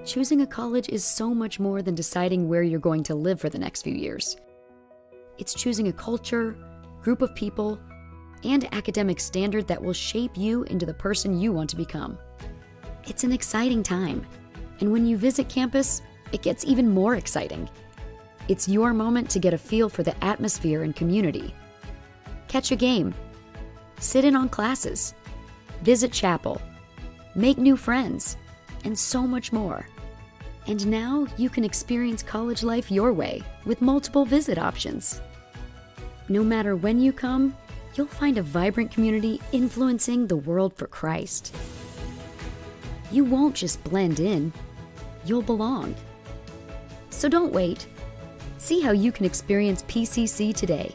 choosing a college is so much more than deciding where you're going to live for the next few years. It's choosing a culture, group of people, and academic standard that will shape you into the person you want to become. It's an exciting time, and when you visit campus, it gets even more exciting. It's your moment to get a feel for the atmosphere and community. Catch a game, sit in on classes, visit chapel, make new friends, and so much more. And now you can experience college life your way with multiple visit options. No matter when you come, you'll find a vibrant community influencing the world for Christ. You won't just blend in, you'll belong. So don't wait. See how you can experience PCC today.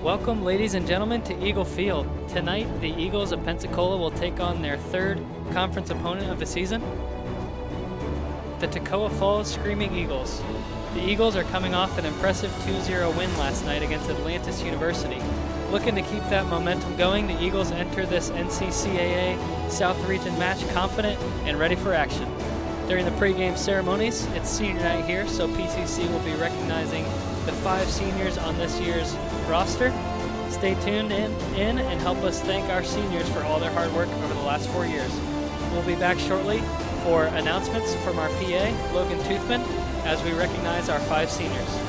Welcome, ladies and gentlemen, to Eagle Field. Tonight, the Eagles of Pensacola will take on their third conference opponent of the season, the Toccoa Falls Screaming Eagles. The Eagles are coming off an impressive 2-0 win last night against Atlantis University. Looking to keep that momentum going, the Eagles enter this NCCAA South Region match confident and ready for action. During the pregame ceremonies, it's senior night here, so PCC will be recognizing the 5 seniors on this year's roster. Stay tuned in and help us thank our seniors for all their hard work over the last 4 years. We'll be back shortly for announcements from our PA, Logan Toothman, as we recognize our 5 seniors.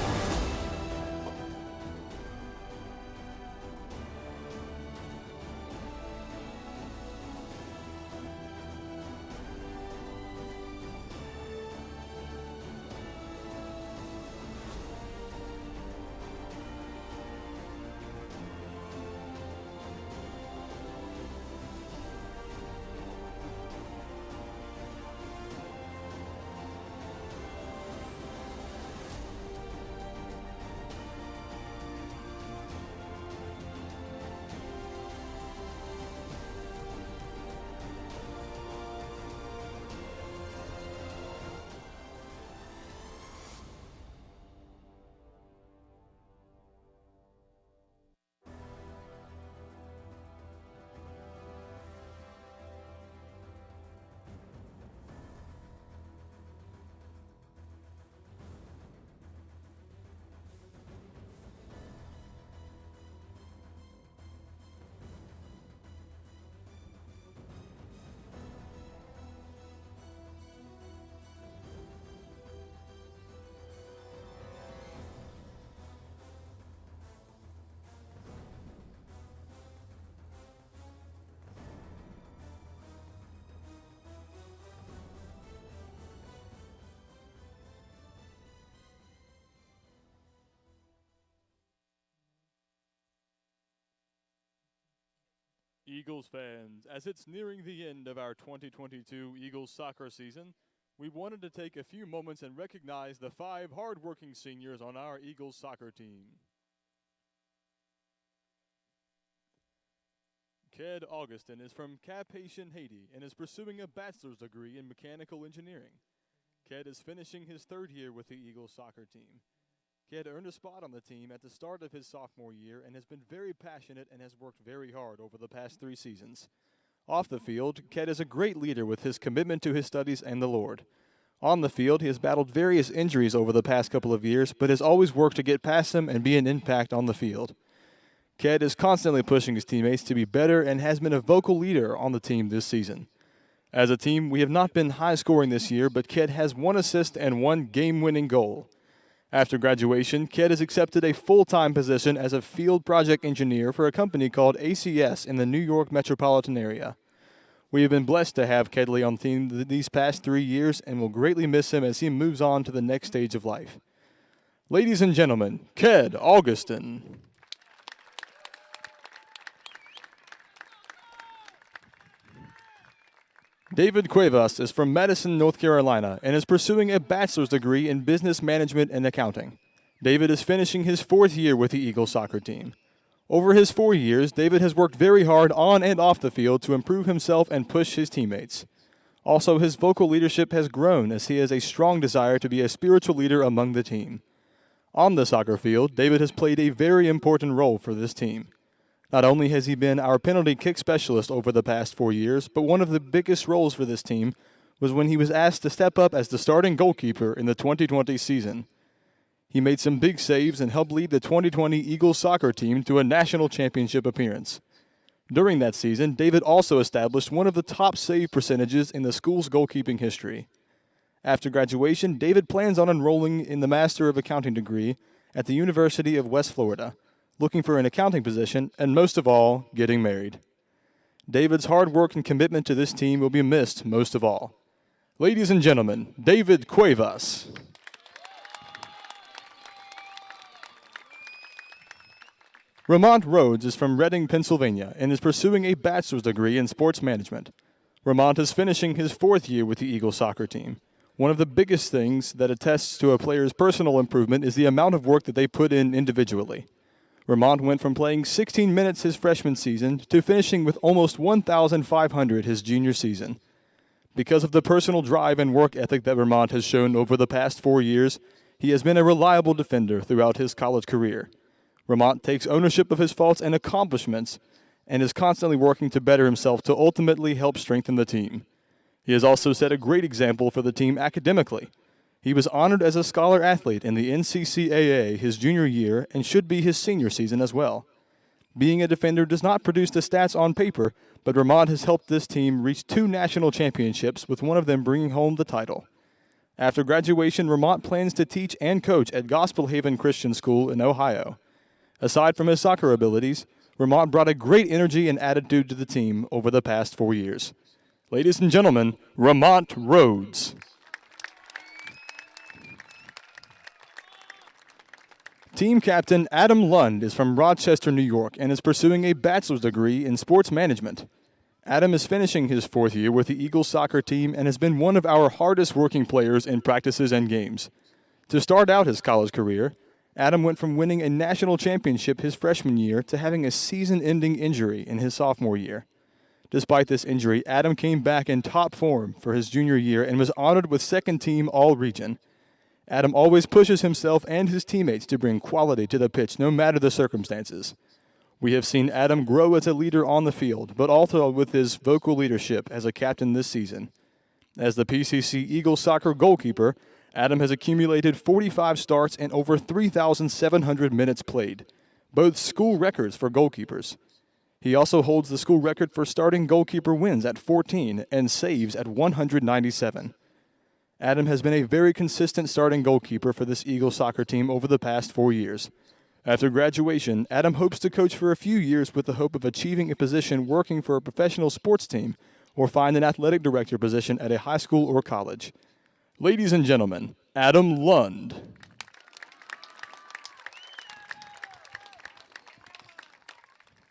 Eagles fans, as it's nearing the end of our 2022 Eagles soccer season, we wanted to take a few moments and recognize the 5 hardworking seniors on our Eagles soccer team. Ked Augustin is from Cap Haitian, Haiti, and is pursuing a bachelor's degree in mechanical engineering. Ked is finishing his 3rd year with the Eagles soccer team. Ked earned a spot on the team at the start of his sophomore year and has been very passionate and has worked very hard over the past 3 seasons. Off the field, Ked is a great leader with his commitment to his studies and the Lord. On the field, he has battled various injuries over the past couple of years, but has always worked to get past them and be an impact on the field. Ked is constantly pushing his teammates to be better and has been a vocal leader on the team this season. As a team, we have not been high-scoring this year, but Ked has 1 assist and 1 game-winning goal. After graduation, Ked has accepted a full-time position as a field project engineer for a company called ACS in the New York metropolitan area. We have been blessed to have Kedley on the team these past 3 years and will greatly miss him as he moves on to the next stage of life. Ladies and gentlemen, Ked Augustin. David Cuevas is from Madison, North Carolina, and is pursuing a bachelor's degree in business management and accounting. David is finishing his 4th year with the Eagles soccer team. Over his 4 years, David has worked very hard on and off the field to improve himself and push his teammates. Also, his vocal leadership has grown as he has a strong desire to be a spiritual leader among the team. On the soccer field, David has played a very important role for this team. Not only has he been our penalty kick specialist over the past 4 years, but one of the biggest roles for this team was when he was asked to step up as the starting goalkeeper in the 2020 season. He made some big saves and helped lead the 2020 Eagles soccer team to a national championship appearance. During that season, David also established one of the top save percentages in the school's goalkeeping history. After graduation, David plans on enrolling in the Master of Accounting degree at the University of West Florida, looking for an accounting position, and most of all, getting married. David's hard work and commitment to this team will be missed most of all. Ladies and gentlemen, David Cuevas. Ramont Rhodes is from Reading, Pennsylvania, and is pursuing a bachelor's degree in sports management. Ramont is finishing his 4th year with the Eagles soccer team. One of the biggest things that attests to a player's personal improvement is the amount of work that they put in individually. Ramont went from playing 16 minutes his freshman season to finishing with almost 1,500 his junior season. Because of the personal drive and work ethic that Ramont has shown over the past 4 years, he has been a reliable defender throughout his college career. Ramont takes ownership of his faults and accomplishments and is constantly working to better himself to ultimately help strengthen the team. He has also set a great example for the team academically. He was honored as a scholar athlete in the NCCAA his junior year and should be his senior season as well. Being a defender does not produce the stats on paper, but Ramont has helped this team reach 2 national championships, with one of them bringing home the title. After graduation, Ramont plans to teach and coach at Gospel Haven Christian School in Ohio. Aside from his soccer abilities, Ramont brought a great energy and attitude to the team over the past 4 years. Ladies and gentlemen, Ramont Rhodes. Team captain Adam Lund is from Rochester, New York, and is pursuing a bachelor's degree in sports management. Adam is finishing his 4th year with the Eagles soccer team and has been one of our hardest working players in practices and games. To start out his college career, Adam went from winning a national championship his freshman year to having a season-ending injury in his sophomore year. Despite this injury, Adam came back in top form for his junior year and was honored with second-team All-Region. Adam always pushes himself and his teammates to bring quality to the pitch no matter the circumstances. We have seen Adam grow as a leader on the field, but also with his vocal leadership as a captain this season. As the PCC Eagles soccer goalkeeper, Adam has accumulated 45 starts and over 3,700 minutes played, both school records for goalkeepers. He also holds the school record for starting goalkeeper wins at 14 and saves at 197. Adam has been a very consistent starting goalkeeper for this Eagles soccer team over the past 4 years. After graduation, Adam hopes to coach for a few years with the hope of achieving a position working for a professional sports team or find an athletic director position at a high school or college. Ladies and gentlemen, Adam Lund.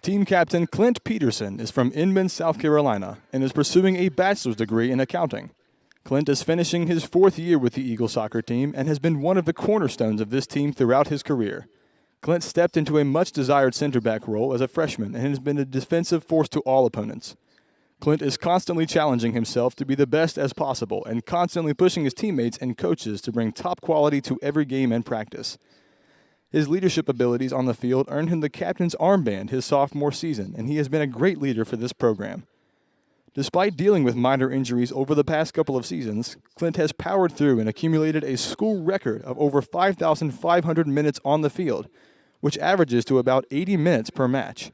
Team captain Clint Peterson is from Inman, South Carolina, and is pursuing a bachelor's degree in accounting. Clint is finishing his 4th year with the Eagle soccer team and has been one of the cornerstones of this team throughout his career. Clint stepped into a much-desired center back role as a freshman and has been a defensive force to all opponents. Clint is constantly challenging himself to be the best as possible and constantly pushing his teammates and coaches to bring top quality to every game and practice. His leadership abilities on the field earned him the captain's armband his sophomore season, and he has been a great leader for this program. Despite dealing with minor injuries over the past couple of seasons, Clint has powered through and accumulated a school record of over 5,500 minutes on the field, which averages to about 80 minutes per match.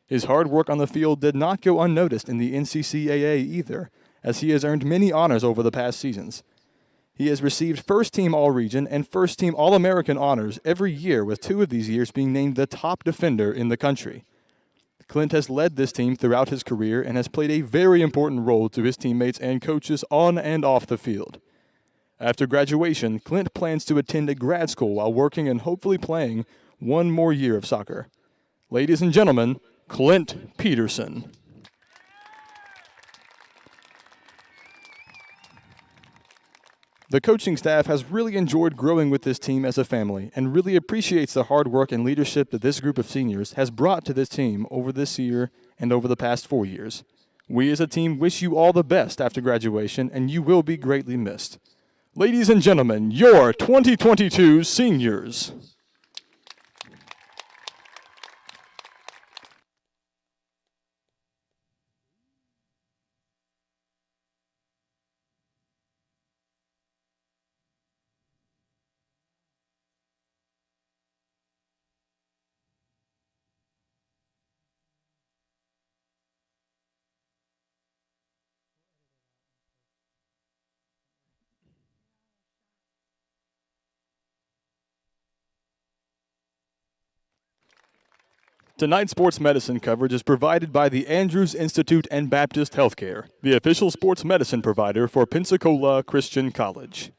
His hard work on the field did not go unnoticed in the NCCAA either, as he has earned many honors over the past seasons. He has received first-team All-Region and first-team All-American honors every year, with 2 of these years being named the top defender in the country. Clint has led this team throughout his career and has played a very important role to his teammates and coaches on and off the field. After graduation, Clint plans to attend a grad school while working and hopefully playing 1 more year of soccer. Ladies and gentlemen, Clint Peterson. The coaching staff has really enjoyed growing with this team as a family and really appreciates the hard work and leadership that this group of seniors has brought to this team over this year and over the past 4 years. We as a team wish you all the best after graduation, and you will be greatly missed. Ladies and gentlemen, your 2022 seniors. Tonight's sports medicine coverage is provided by the Andrews Institute and Baptist Healthcare, the official sports medicine provider for Pensacola Christian College.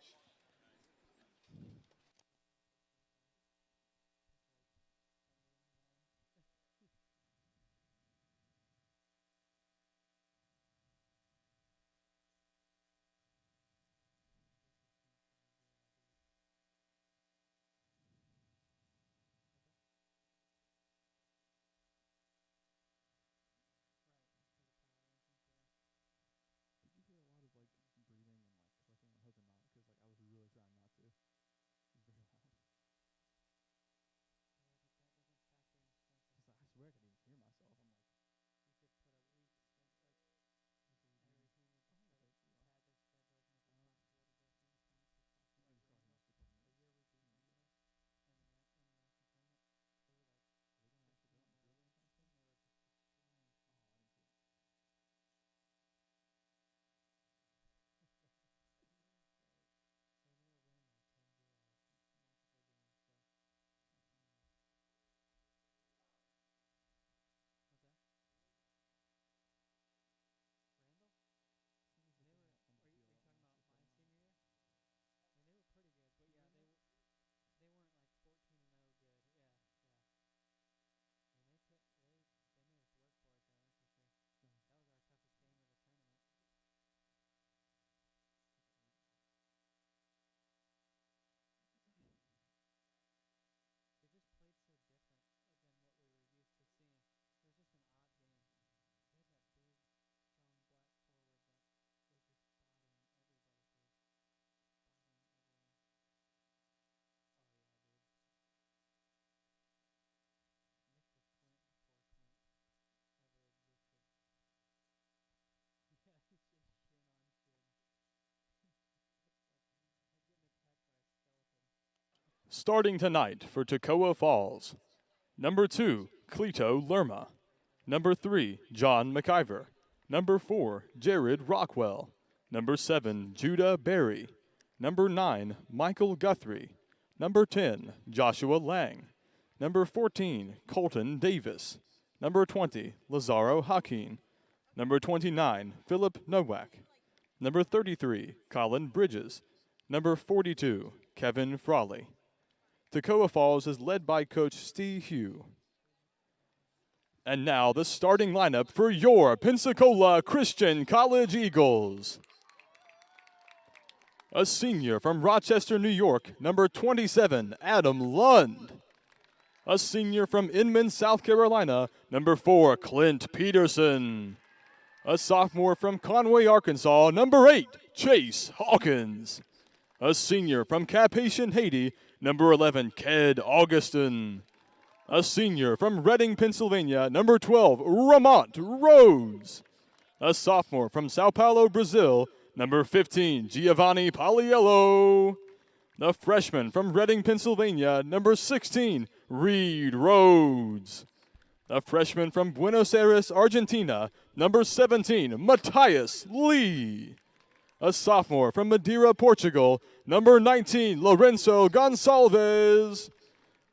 Starting tonight for Toccoa Falls, number 2, Cleto Lerma. Number 3, John McIver. Number 4, Jared Rockwell. Number 7, Judah Berry. Number 9, Michael Guthrie. Number 10, Joshua Lang. Number 14, Colton Davis. Number 20, Lazaro Hakeem. Number 29, Philip Nowak. Number 33, Colin Bridges. Number 42, Kevin Frawley. Toccoa Falls is led by Coach Steve Hugh. And now the starting lineup for your Pensacola Christian College Eagles. A senior from Rochester, New York, number 27, Adam Lund. A senior from Inman, South Carolina, number 4, Clint Peterson. A sophomore from Conway, Arkansas, number 8, Chase Hawkins. A senior from Cap-Haitian, Haiti, number 11, Ked Augustin. A senior from Reading, Pennsylvania, number 12, Ramont Rhodes. A sophomore from Sao Paulo, Brazil, number 15, Giovanni Pagliello. The freshman from Reading, Pennsylvania, number 16, Reed Rhodes. The freshman from Buenos Aires, Argentina, number 17, Matthias Lee. A sophomore from Madeira, Portugal, number 19, Lorenzo Gonçalves.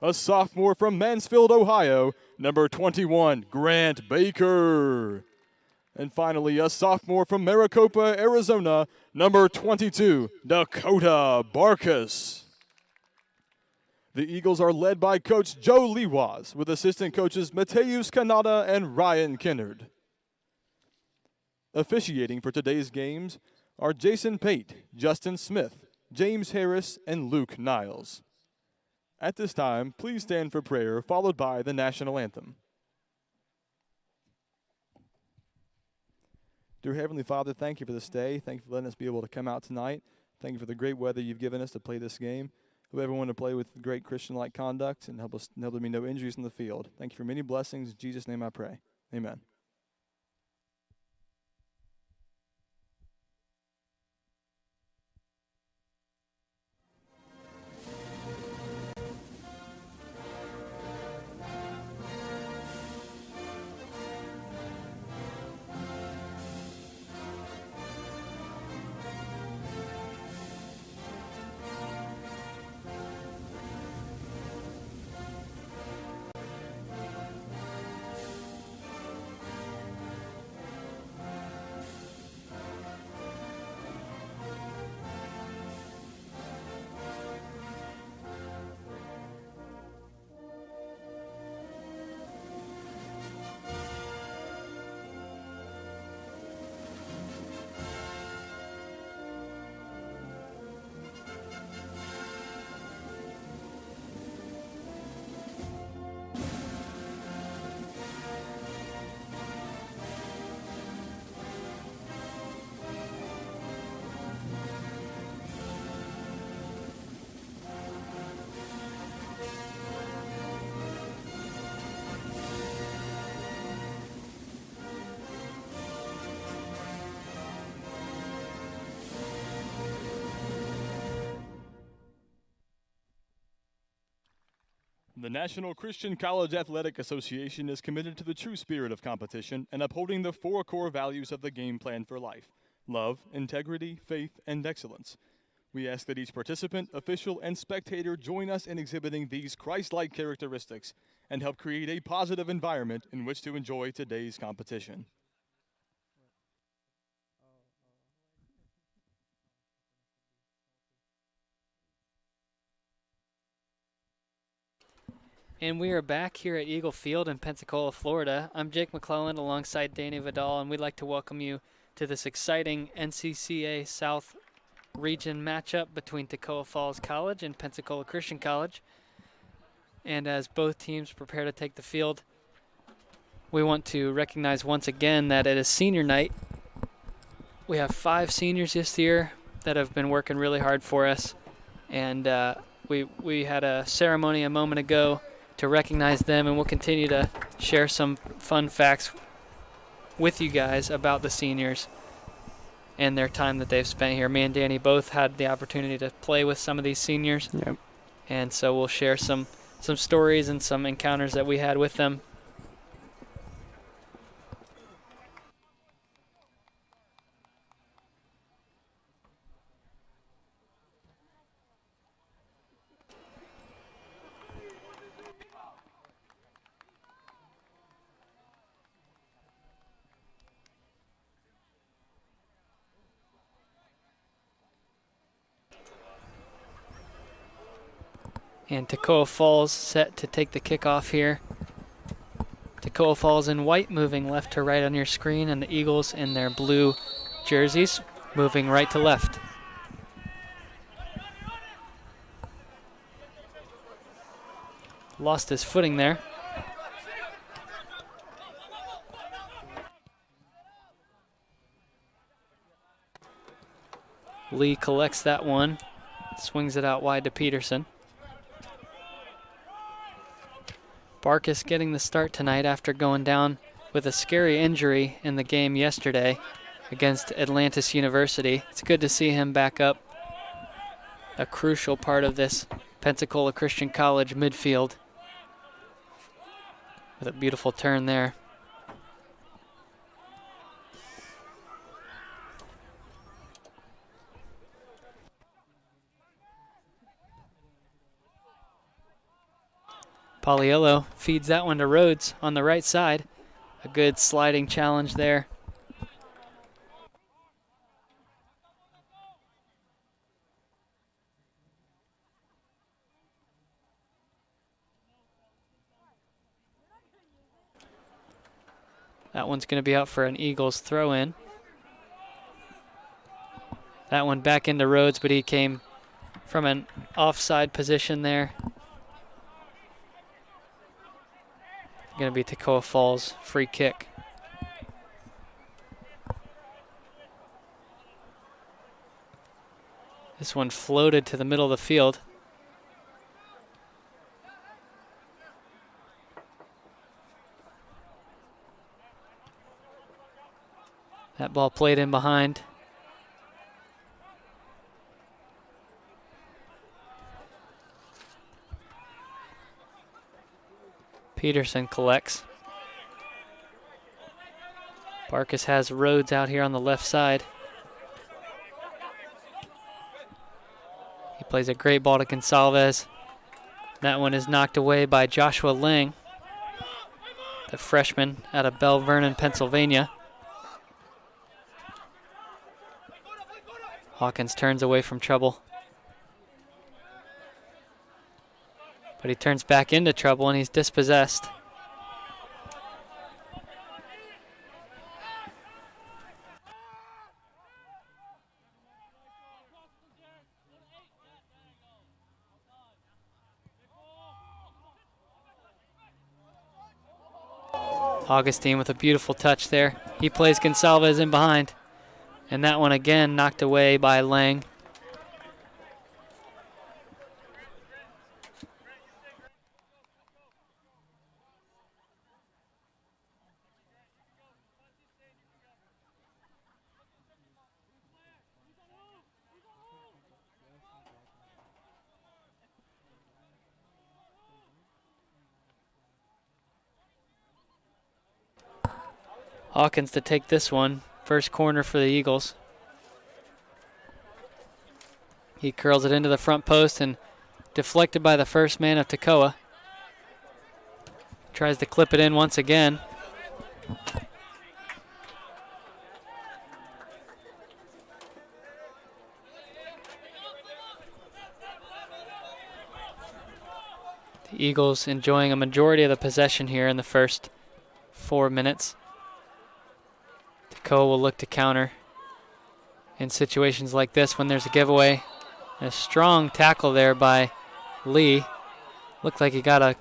A sophomore from Mansfield, Ohio, number 21, Grant Baker. And finally, a sophomore from Maricopa, Arizona, number 22, Dakota Barkas. The Eagles are led by Coach Joe Liwaz, with assistant coaches Mateus Kanata and Ryan Kennard. Officiating for today's games are Jason Pate, Justin Smith, James Harris, and Luke Niles. At this time, please stand for prayer, followed by the national anthem. Dear Heavenly Father, thank you for this day. Thank you for letting us be able to come out tonight. Thank you for the great weather you've given us to play this game. Help everyone to play with great Christian-like conduct and help there be no injuries in the field. Thank you for many blessings. In Jesus' name I pray. Amen. The National Christian College Athletic Association is committed to the true spirit of competition and upholding the 4 core values of the game plan for life: love, integrity, faith, and excellence. We ask that each participant, official, and spectator join us in exhibiting these Christ-like characteristics and help create a positive environment in which to enjoy today's competition. And we are back here at Eagle Field in Pensacola, Florida. I'm Jake McClellan alongside Danny Vidal, and we'd like to welcome you to this exciting NCCA South region matchup between Toccoa Falls College and Pensacola Christian College. And as both teams prepare to take the field, we want to recognize once again that it is senior night. We have 5 seniors this year that have been working really hard for us, and we had a ceremony a moment ago to recognize them, and we'll continue to share some fun facts with you guys about the seniors and their time that they've spent here. Me and Danny both had the opportunity to play with some of these seniors. Yep. And so we'll share some stories and some encounters that we had with them. And Toccoa Falls set to take the kickoff here. Toccoa Falls in white moving left to right on your screen, and the Eagles in their blue jerseys moving right to left. Lost his footing there. Lee collects that one, swings it out wide to Peterson. Barkus getting the start tonight after going down with a scary injury in the game yesterday against Atlantis University. It's good to see him back up, a crucial part of this Pensacola Christian College midfield. With a beautiful turn there. Pauliello feeds that one to Rhodes on the right side. A good sliding challenge there. That one's going to be out for an Eagles throw-in. That one back into Rhodes, but he came from an offside position there. Going to be Toccoa Falls free kick. This one floated to the middle of the field. That ball played in behind. Peterson collects. Barkus has Rhodes out here on the left side. He plays a great ball to Gonsalves. That one is knocked away by Joshua Lang, the freshman out of Belle Vernon, Pennsylvania. Hawkins turns away from trouble. But he turns back into trouble and he's dispossessed. Augustine with a beautiful touch there. He plays Gonsalves in behind. And that one again knocked away by Lang. Hawkins to take this one. First corner for the Eagles. He curls it into the front post and deflected by the first man of Toccoa. Tries to clip it in once again. The Eagles enjoying a majority of the possession here in the first 4 minutes. Toccoa will look to counter in situations like this when there's a giveaway. A strong tackle there by Lee. Looked like he got a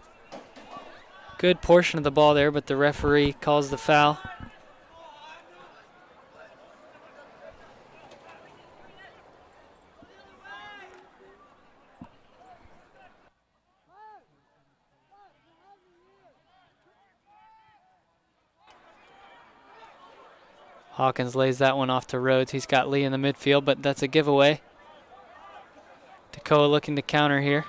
good portion of the ball there, but the referee calls the foul. Hawkins lays that one off to Rhodes. He's got Lee in the midfield, but that's a giveaway. Toccoa looking to counter here.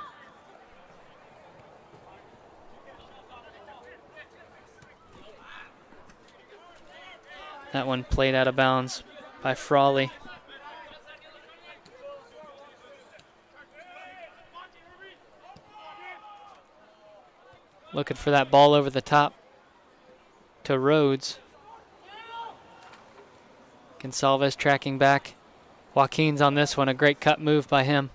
That one played out of bounds by Frawley. Looking for that ball over the top to Rhodes. Gonsalves tracking back. Joaquin's on this one, a great cut move by him.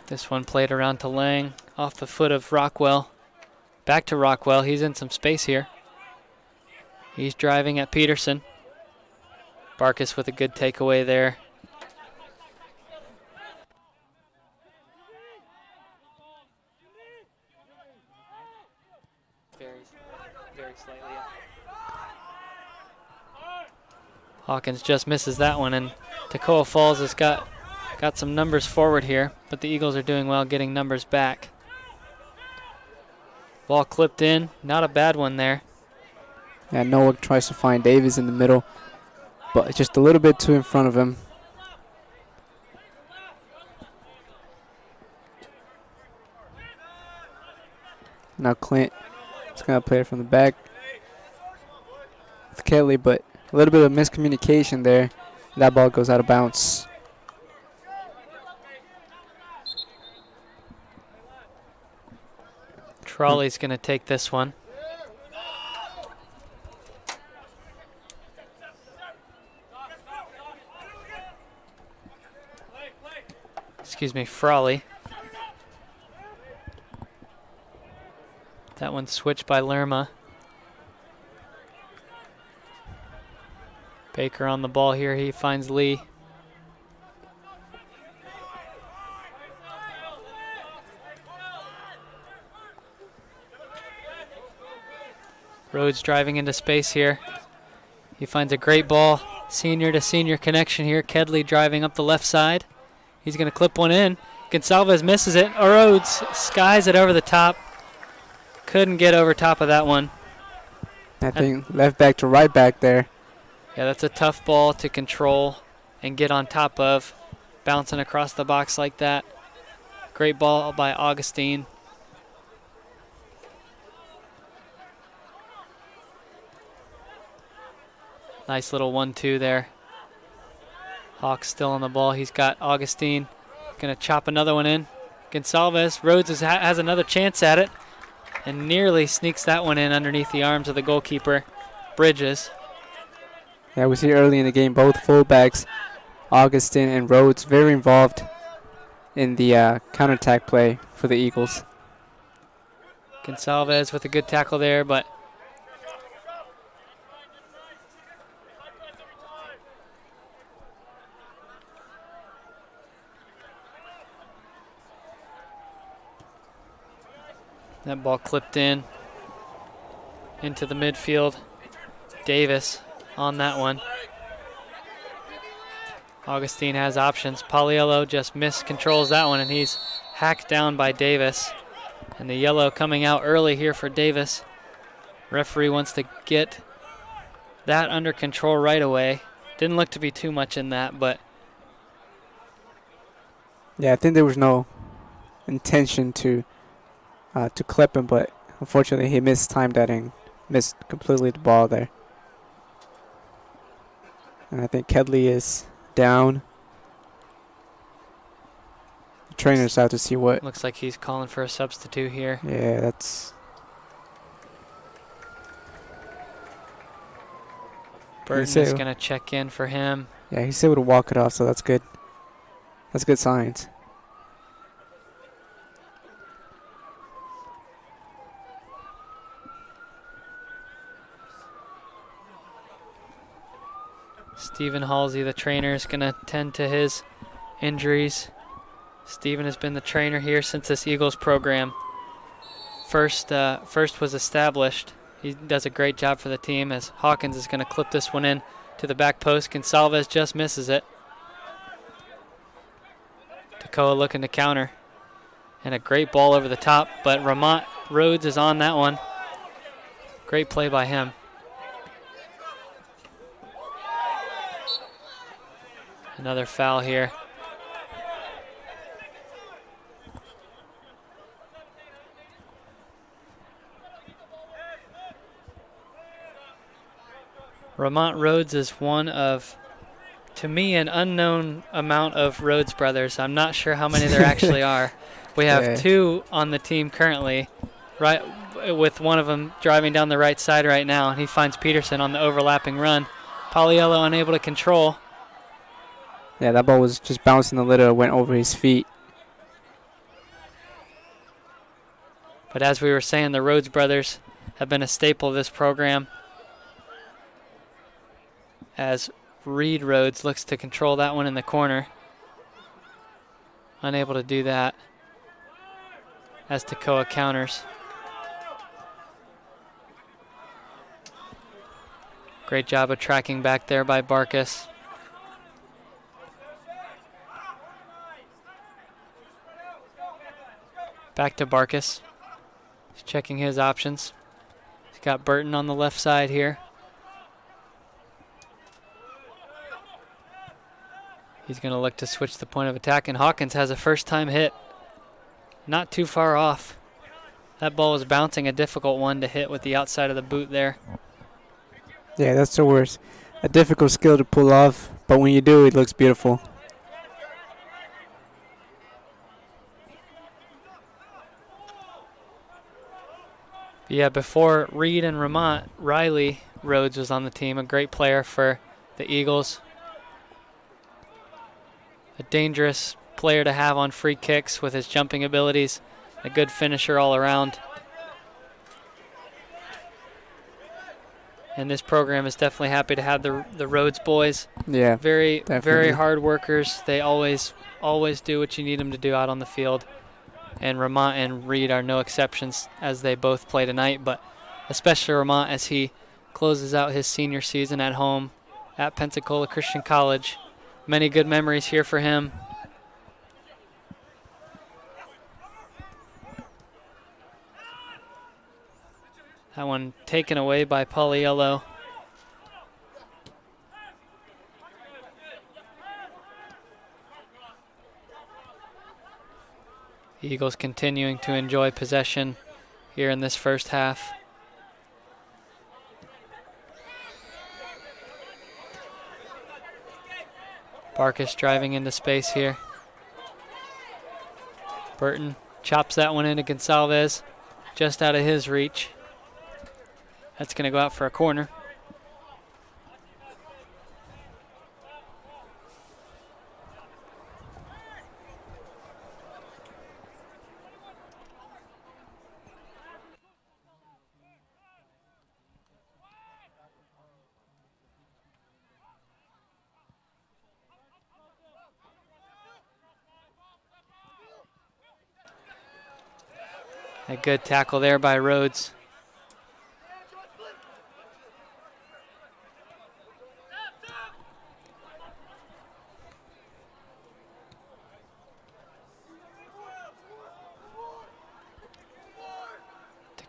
This one played around to Lang, off the foot of Rockwell. Back to Rockwell. He's in some space here. He's driving at Peterson. Barkus with a good takeaway there. Very slightly up. Hawkins just misses that one, and Toccoa Falls has got some numbers forward here, but the Eagles are doing well getting numbers back. Ball clipped in, not a bad one there. Yeah, Noah tries to find Davis in the middle, but just a little bit too in front of him. Now Clint is going to play it from the back with Kelly, but a little bit of miscommunication there. That ball goes out of bounds. Trolley's going to take this one. Excuse me, Frawley. That one switched by Lerma. Baker on the ball here. He finds Lee. Rhodes driving into space here. He finds a great ball. Senior to senior connection here. Kedley driving up the left side. He's going to clip one in. Gonsalves misses it. Rhodes skies it over the top. Couldn't get over top of that one. I think left back to right back there. Yeah, that's a tough ball to control and get on top of. Bouncing across the box like that. Great ball by Augustine. Nice little 1-2 there. Hawks still on the ball. He's got Augustine. Going to chop another one in. Gonsalves. Rhodes has another chance at it and nearly sneaks that one in underneath the arms of the goalkeeper, Bridges. Yeah, we see early in the game both fullbacks, Augustine and Rhodes, very involved in the counterattack play for the Eagles. Gonsalves with a good tackle there, but that ball clipped in into the midfield. Davis on that one. Augustine has options. Pauliello just miscontrols that one, and he's hacked down by Davis. And the yellow coming out early here for Davis. Referee wants to get that under control right away. Didn't look to be too much in that, but yeah, I think there was no intention to clip him, but unfortunately he mistimed that and missed completely the ball there. And I think Kedley is down. The trainers out to see what. Looks like he's calling for a substitute here. Yeah, that's. Burton is going to check in for him. Yeah, he's able to walk it off, so that's good. That's good signs. Stephen Halsey, the trainer, is going to tend to his injuries. Stephen has been the trainer here since this Eagles program first was established. He does a great job for the team as Hawkins is going to clip this one in to the back post. Gonsalves just misses it. Toccoa looking to counter. And a great ball over the top, but Ramont Rhodes is on that one. Great play by him. Another foul here. Ramont Rhodes is one of, to me, an unknown amount of Rhodes brothers. I'm not sure how many there actually are. We have two on the team currently, right, with one of them driving down the right side right now, and he finds Peterson on the overlapping run. Pauliello unable to control. Yeah, that ball was just bouncing a little, went over his feet. But as we were saying, the Rhodes brothers have been a staple of this program, as Reed Rhodes looks to control that one in the corner. Unable to do that as Toccoa counters. Great job of tracking back there by Barkas. Back to Barkas. He's checking his options. He's got Burton on the left side here. He's going to look to switch the point of attack, and Hawkins has a first-time hit. Not too far off. That ball was bouncing, a difficult one to hit with the outside of the boot there. Yeah, that's the worst. A difficult skill to pull off, but when you do, it looks beautiful. Yeah, before Reed and Ramont, Riley Rhodes was on the team, a great player for the Eagles. A dangerous player to have on free kicks with his jumping abilities. A good finisher all around. And this program is definitely happy to have the Rhodes boys. Yeah, very definitely. hard workers. They always do what you need them to do out on the field. And Ramont and Reed are no exceptions as they both play tonight, but especially Ramont as he closes out his senior season at home at Pensacola Christian College. Many good memories here for him. That one taken away by Pauliello. The Eagles continuing to enjoy possession here in this first half. Barkas driving into space here. Burton chops that one into Gonsalves, just out of his reach. That's going to go out for a corner. A good tackle there by Rhodes.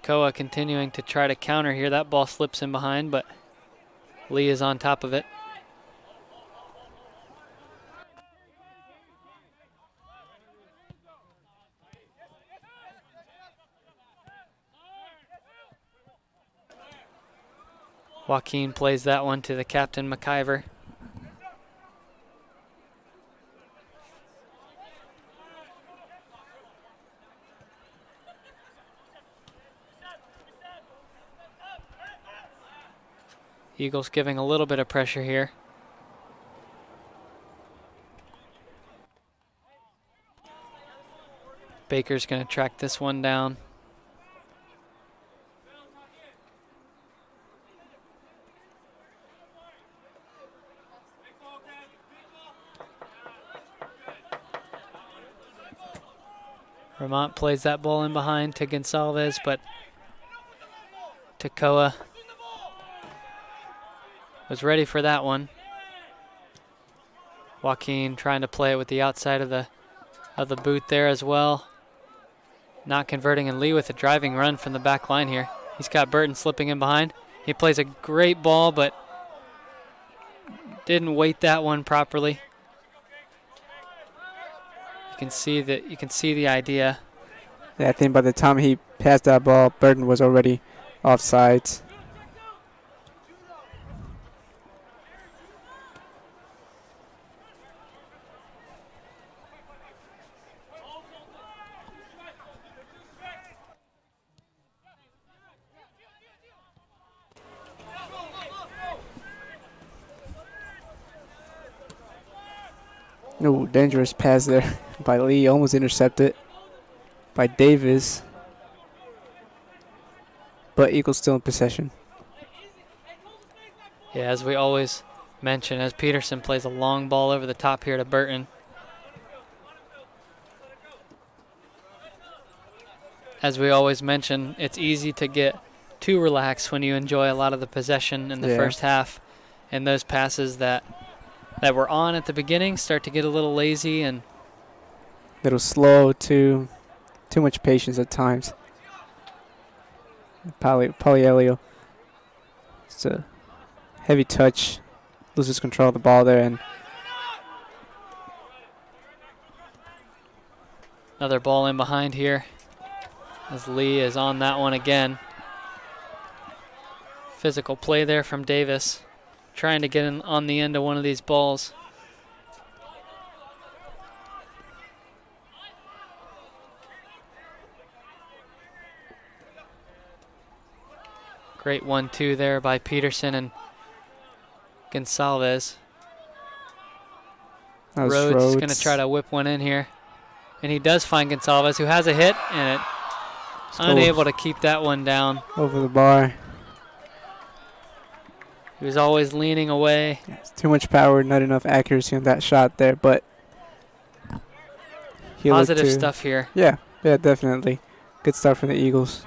Toccoa continuing to try to counter here. That ball slips in behind, but Lee is on top of it. Joaquin plays that one to the captain, McIver. Eagles giving a little bit of pressure here. Baker's going to track this one down. Ramont plays that ball in behind to Gonsalves, but Toccoa was ready for that one. Joaquin trying to play it with the outside of the boot there as well. Not converting, and Lee with a driving run from the back line here. He's got Burton slipping in behind. He plays a great ball, but didn't weight that one properly. You can see the idea. Yeah, I think by the time he passed that ball, Burton was already offsides. Ooh, dangerous pass there by Lee, almost intercepted by Davis. but Eagles still in possession. Yeah, as we always mention, as Peterson plays a long ball over the top here to Burton. As we always mention, it's easy to get too relaxed when you enjoy a lot of the possession in the first half, and those passes that were on at the beginning start to get a little lazy and A little slow, too much patience at times. Polyelio. It's a heavy touch, loses control of the ball there, and another ball in behind here as Lee is on that one again. Physical play there from Davis, trying to get in on the end of one of these balls. Great 1-2 there by Peterson and Gonsalves. Rhodes is going to try to whip one in here. And he does find Gonsalves, who has a hit, and unable to keep that one down. Over the bar. He was always leaning away. Yes, too much power, not enough accuracy on that shot there, but positive stuff here. Yeah, definitely. Good start from the Eagles.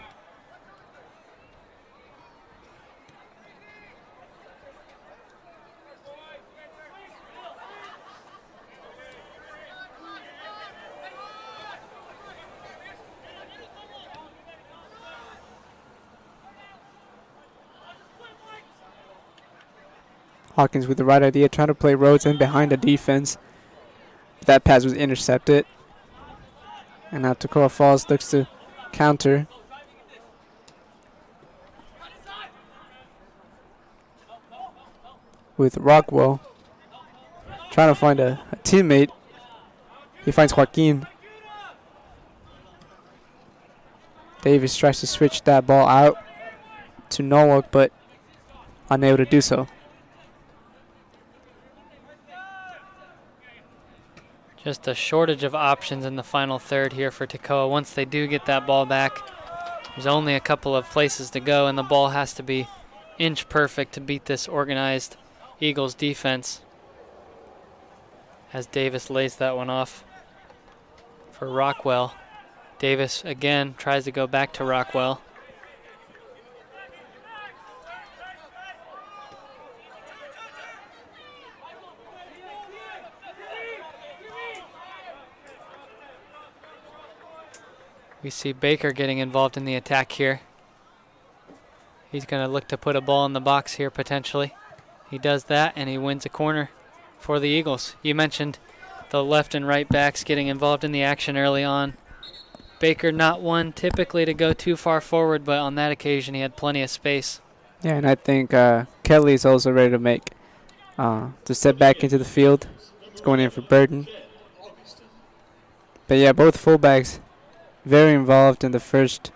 Hawkins with the right idea, trying to play Rhodes in behind the defense. That pass was intercepted. And now Toccoa Falls looks to counter. With Rockwell trying to find a teammate. He finds Joaquin. Davis tries to switch that ball out to Noah, but unable to do so. Just a shortage of options in the final third here for Toccoa. Once they do get that ball back, there's only a couple of places to go, and the ball has to be inch perfect to beat this organized Eagles defense. As Davis lays that one off for Rockwell. Davis again tries to go back to Rockwell. We see Baker getting involved in the attack here. He's going to look to put a ball in the box here potentially. He does that, and he wins a corner for the Eagles. You mentioned the left and right backs getting involved in the action early on. Baker not one typically to go too far forward, but on that occasion he had plenty of space. Yeah, and I think Kelly is also ready to step back into the field. He's going in for Burton. But yeah, both fullbacks very involved in the first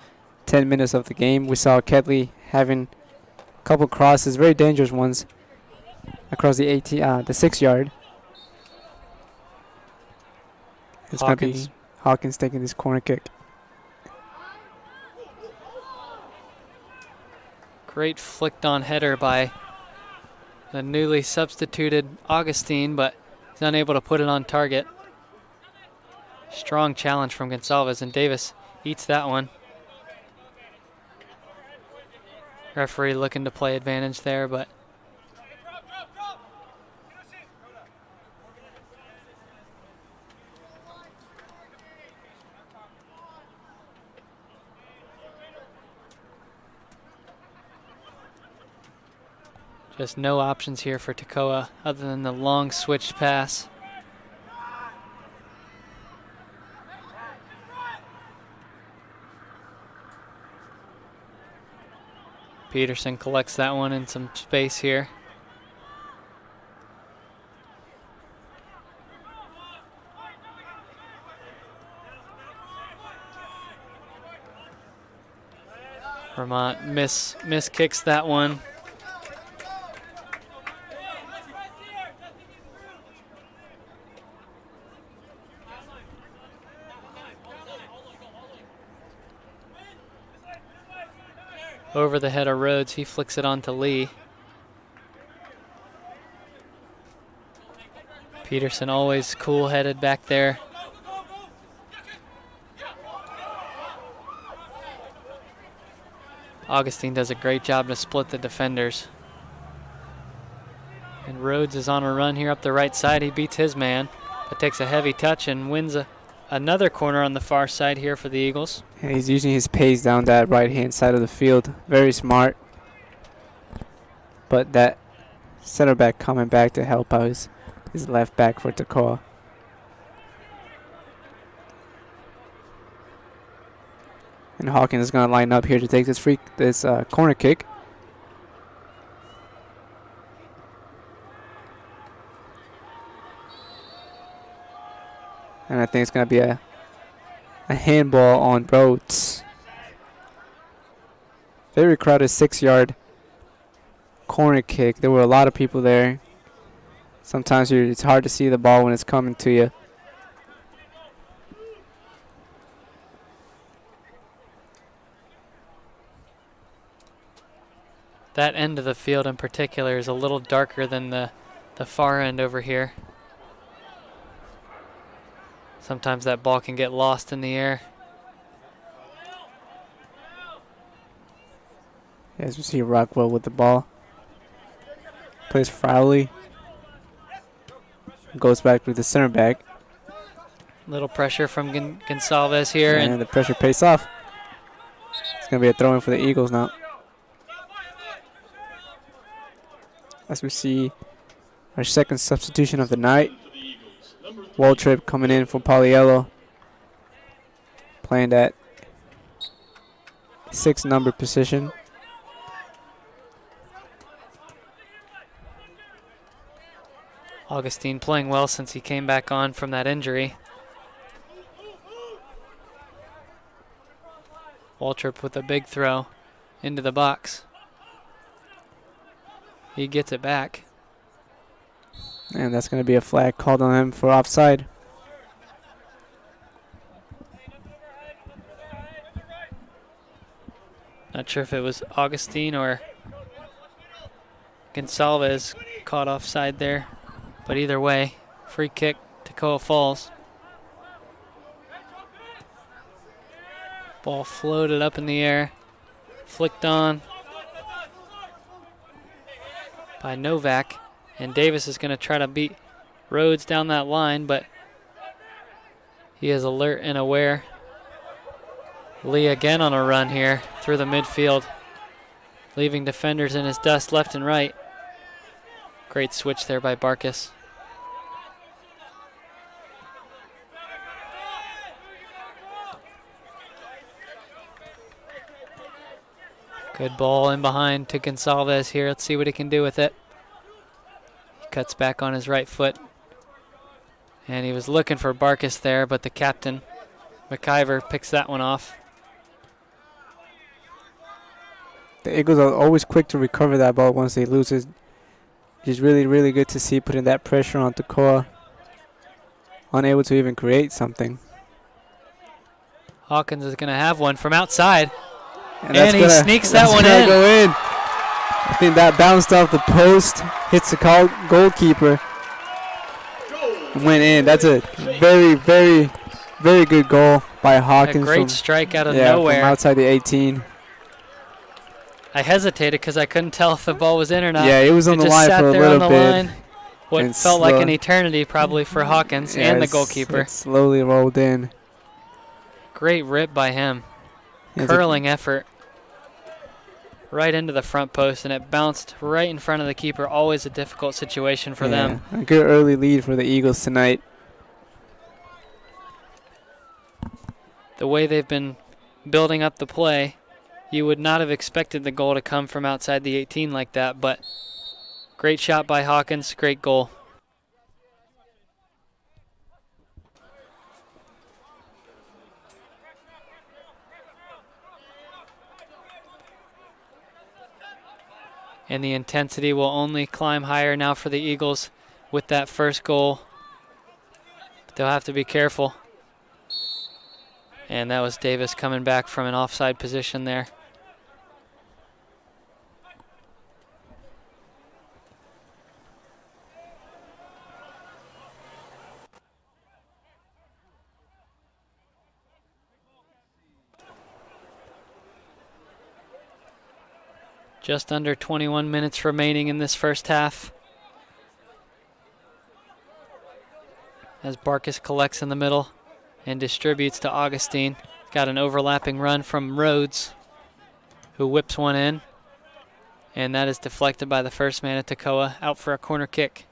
10 minutes of the game. We saw Kedley having a couple crosses, very dangerous ones, across the 6-yard. It's going to be Hawkins taking this corner kick. Great flicked on header by the newly substituted Augustine, but he's unable to put it on target. Strong challenge from Gonsalves, and Davis eats that one. Referee looking to play advantage there, but just no options here for Toccoa other than the long switched pass. Peterson collects that one in some space here. Vermont miss kicks that one. over the head of Rhodes. He flicks it on to Lee. Peterson always cool-headed back there. Augustine does a great job to split the defenders. And Rhodes is on a run here up the right side. He beats his man, but takes a heavy touch and wins another corner on the far side here for the Eagles. And he's using his pace down that right-hand side of the field. Very smart. But that center back coming back to help out his left back for Toccoa. And Hawkins is going to line up here to take this corner kick. And I think it's going to be a handball on Rhodes. Very crowded 6-yard corner kick. There were a lot of people there. Sometimes it's hard to see the ball when it's coming to you. That end of the field in particular is a little darker than the far end over here. Sometimes that ball can get lost in the air. As we see Rockwell with the ball. Plays Frowley. Goes back to the center back. Little pressure from Gonsalves here. And the pressure pays off. It's going to be a throw-in for the Eagles now. As we see our second substitution of the night. Waltrip coming in for Pauliello. Playing that 6 number position. Augustine playing well since he came back on from that injury. Waltrip with a big throw into the box. He gets it back. And that's going to be a flag called on him for offside. Not sure if it was Augustine or Gonsalves caught offside there. But either way, free kick, Toccoa Falls. Ball floated up in the air, flicked on by Novak. And Davis is going to try to beat Rhodes down that line, but he is alert and aware. Lee again on a run here through the midfield, leaving defenders in his dust left and right. Great switch there by Barkas. Good ball in behind to Gonsalves here. Let's see what he can do with it. He cuts back on his right foot. And he was looking for Barkas there, but the captain, McIver, picks that one off. The Eagles are always quick to recover that ball once they lose it. It's really, really good to see putting that pressure on Toccoa. Unable to even create something. Hawkins is going to have one from outside. And he sneaks that one in. Go in. I think that bounced off the post, hits the goalkeeper, and went in. That's a very, very, very good goal by Hawkins. A great strike out of nowhere. From outside the 18. I hesitated because I couldn't tell if the ball was in or not. Yeah, it was on the line for a little bit. What felt like an eternity probably for Hawkins and the goalkeeper. It slowly rolled in. Great rip by him. Curling effort. Right into the front post, and it bounced right in front of the keeper. Always a difficult situation for them. A good early lead for the Eagles tonight. The way they've been building up the play, you would not have expected the goal to come from outside the 18 like that, but great shot by Hawkins, great goal. And the intensity will only climb higher now for the Eagles with that first goal. But they'll have to be careful. And that was Davis coming back from an offside position there. Just under 21 minutes remaining in this first half. As Barkus collects in the middle and distributes to Augustine. Got an overlapping run from Rhodes, who whips one in. And that is deflected by the first man at Toccoa, out for a corner kick.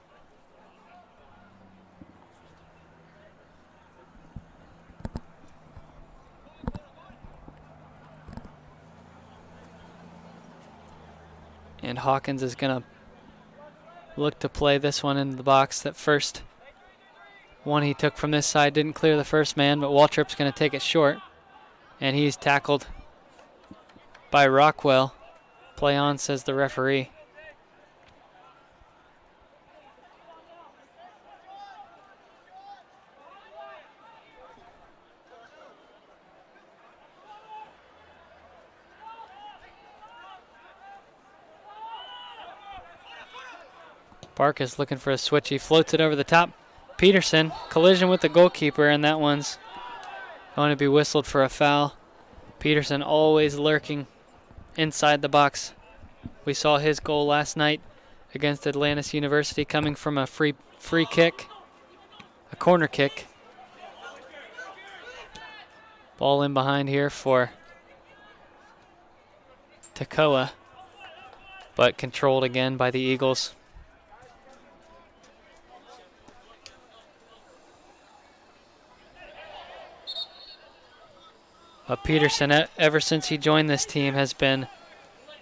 And Hawkins is going to look to play this one into the box. That first one he took from this side didn't clear the first man, but Waltrip's going to take it short. And he's tackled by Rockwell. Play on, says the referee. Barkus looking for a switch. He floats it over the top. Peterson, collision with the goalkeeper, and that one's going to be whistled for a foul. Peterson always lurking inside the box. We saw his goal last night against Atlantis University coming from a free kick, a corner kick. Ball in behind here for Toccoa, but controlled again by the Eagles. Peterson, ever since he joined this team, has been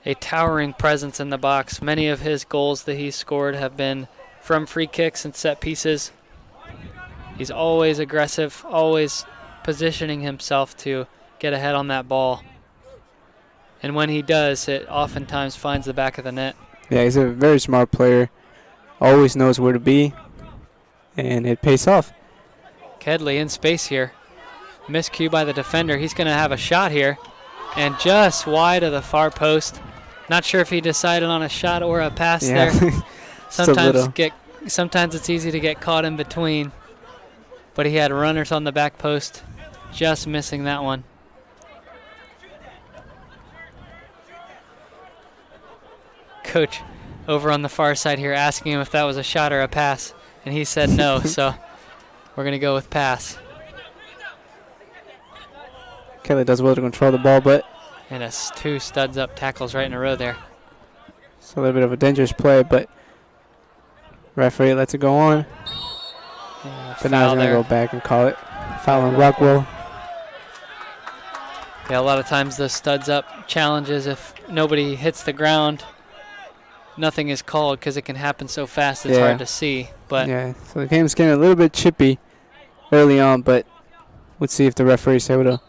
a towering presence in the box. Many of his goals that he's scored have been from free kicks and set pieces. He's always aggressive, always positioning himself to get ahead on that ball. And when he does, it oftentimes finds the back of the net. Yeah, he's a very smart player. Always knows where to be, and it pays off. Kedley in space here. Miscue by the defender. He's going to have a shot here, and just wide of the far post. Not sure if he decided on a shot or a pass there. Sometimes it's easy to get caught in between, but he had runners on the back post, just missing that one. Coach over on the far side here asking him if that was a shot or a pass, and he said no, so we're going to go with pass. Kelly does well to control the ball, but... And two studs up tackles right in a row there. It's a little bit of a dangerous play, but referee lets it go on. But now he's going to go back and call it. Foul on Rockwell. Yeah, a lot of times the studs up challenges, if nobody hits the ground, nothing is called because it can happen so fast it's hard to see. But yeah, so the game's getting a little bit chippy early on, but let's see if the referee's able to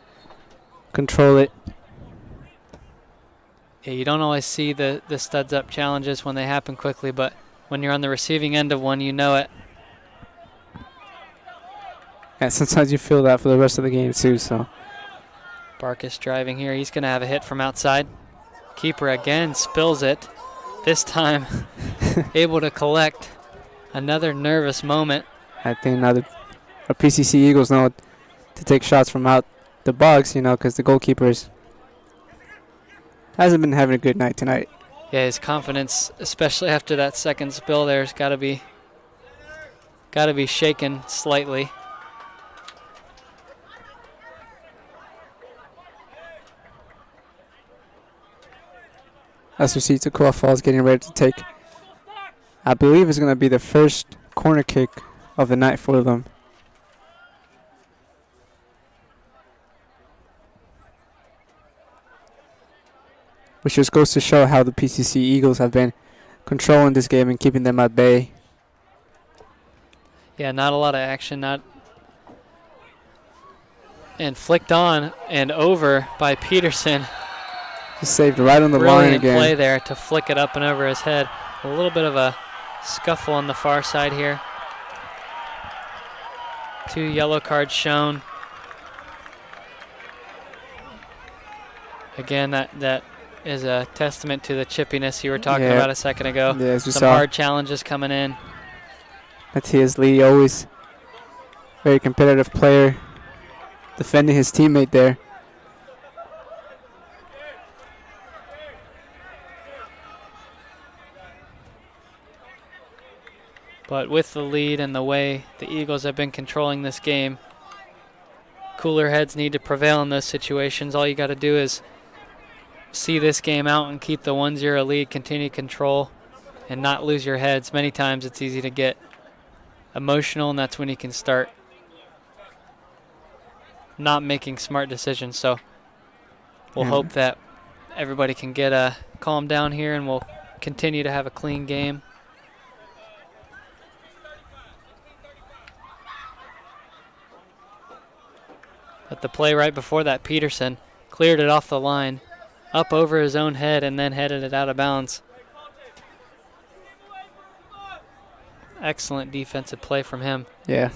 control it. Yeah, you don't always see the studs up challenges when they happen quickly, but when you're on the receiving end of one, you know it. Yeah, sometimes you feel that for the rest of the game too. So Barkus driving here. He's going to have a hit from outside. Keeper again spills it. This time able to collect. Another nervous moment. I think now the PCC Eagles know to take shots from out the box, because the goalkeeper hasn't been having a good night tonight. Yeah, his confidence, especially after that second spill there, has got to be shaken slightly. As we see, Toccoa Falls getting ready to take, I believe it's going to be the first corner kick of the night for them. Which just goes to show how the PCC Eagles have been controlling this game and keeping them at bay. Yeah, not a lot of action. And flicked on and over by Peterson. Just saved right on the line again. Brilliant play there to flick it up and over his head. A little bit of a scuffle on the far side here. 2 yellow cards shown. Again, that is a testament to the chippiness you were talking about a second ago. Yeah, as we Some saw. hard challenges coming in. Matthias Lee, always very competitive player, defending his teammate there. But with the lead and the way the Eagles have been controlling this game, cooler heads need to prevail in those situations. All you got to do is see this game out and keep the 1-0 lead, continue to control, and not lose your heads. Many times it's easy to get emotional, and that's when you can start not making smart decisions. So we'll hope that everybody can get calm down here, and we'll continue to have a clean game. But the play right before that, Peterson cleared it off the line, up over his own head, and then headed it out of bounds. Excellent defensive play from him. Yeah.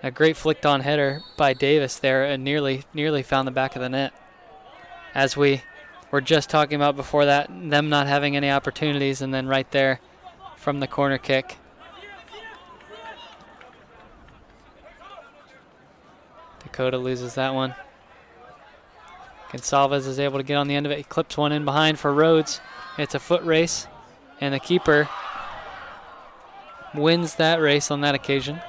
A great flicked on header by Davis there, and nearly found the back of the net. As we were just talking about before that, them not having any opportunities, and then right there from the corner kick. Dakota loses that one. Gonsalves is able to get on the end of it. He clips one in behind for Rhodes. It's a foot race, and the keeper wins that race on that occasion.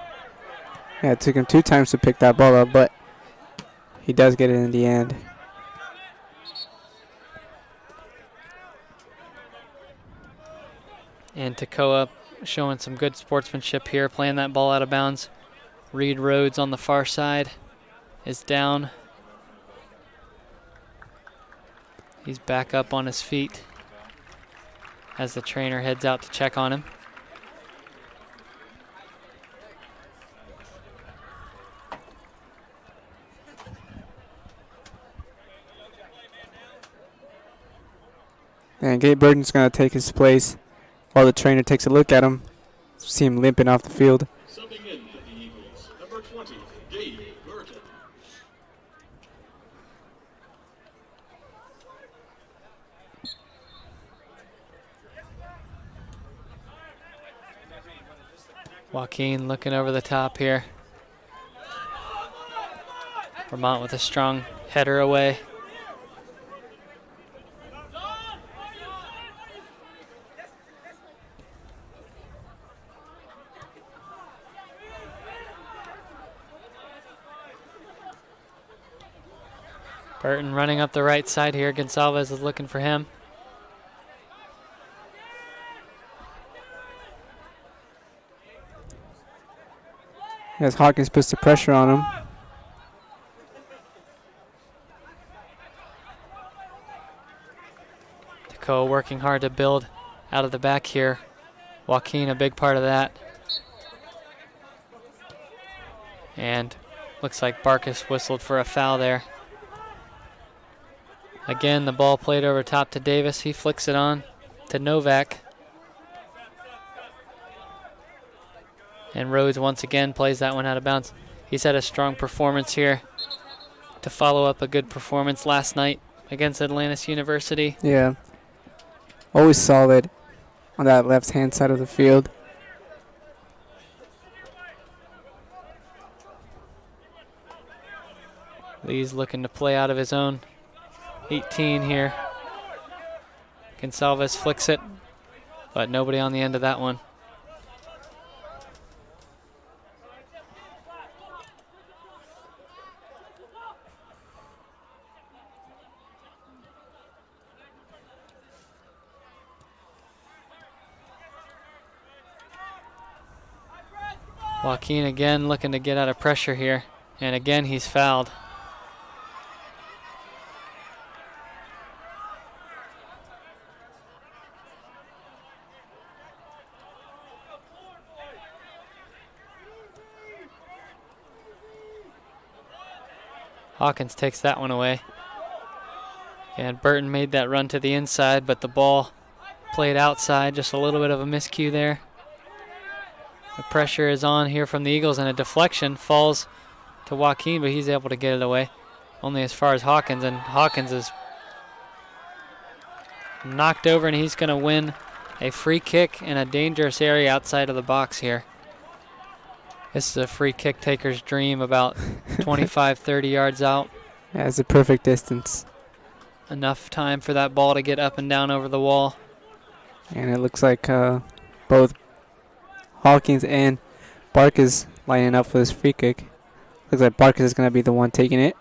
Yeah, it took him 2 times to pick that ball up, but he does get it in the end. And Toccoa showing some good sportsmanship here, playing that ball out of bounds. Reed Rhodes on the far side is down. He's back up on his feet as the trainer heads out to check on him. And Gabe Burton's going to take his place while the trainer takes a look at him. See him limping off the field. Subbing in for the Eagles, number 20, Gabe Burton. Joaquin looking over the top here. Vermont with a strong header away. Burton running up the right side here. Gonsalves is looking for him. As Hawkins puts the pressure on him. Toccoa working hard to build out of the back here. Joaquin a big part of that. And looks like Barkas whistled for a foul there. Again, the ball played over top to Davis. He flicks it on to Novak. And Rhodes once again plays that one out of bounds. He's had a strong performance here to follow up a good performance last night against Atlantis University. Yeah. Always solid on that left-hand side of the field. Lee's looking to play out of his own 18 here. Gonsalves flicks it, but nobody on the end of that one. Joaquin again looking to get out of pressure here, and again he's fouled. Hawkins takes that one away. And Burton made that run to the inside, but the ball played outside. Just a little bit of a miscue there. The pressure is on here from the Eagles, and a deflection falls to Joaquin, but he's able to get it away. Only as far as Hawkins, and Hawkins is knocked over, and he's going to win a free kick in a dangerous area outside of the box here. This is a free kick taker's dream, about 25, 30 yards out. Yeah, it's a perfect distance. Enough time for that ball to get up and down over the wall. And it looks like both Hawkins and Barkas lining up for this free kick. Looks like Barkas is going to be the one taking it.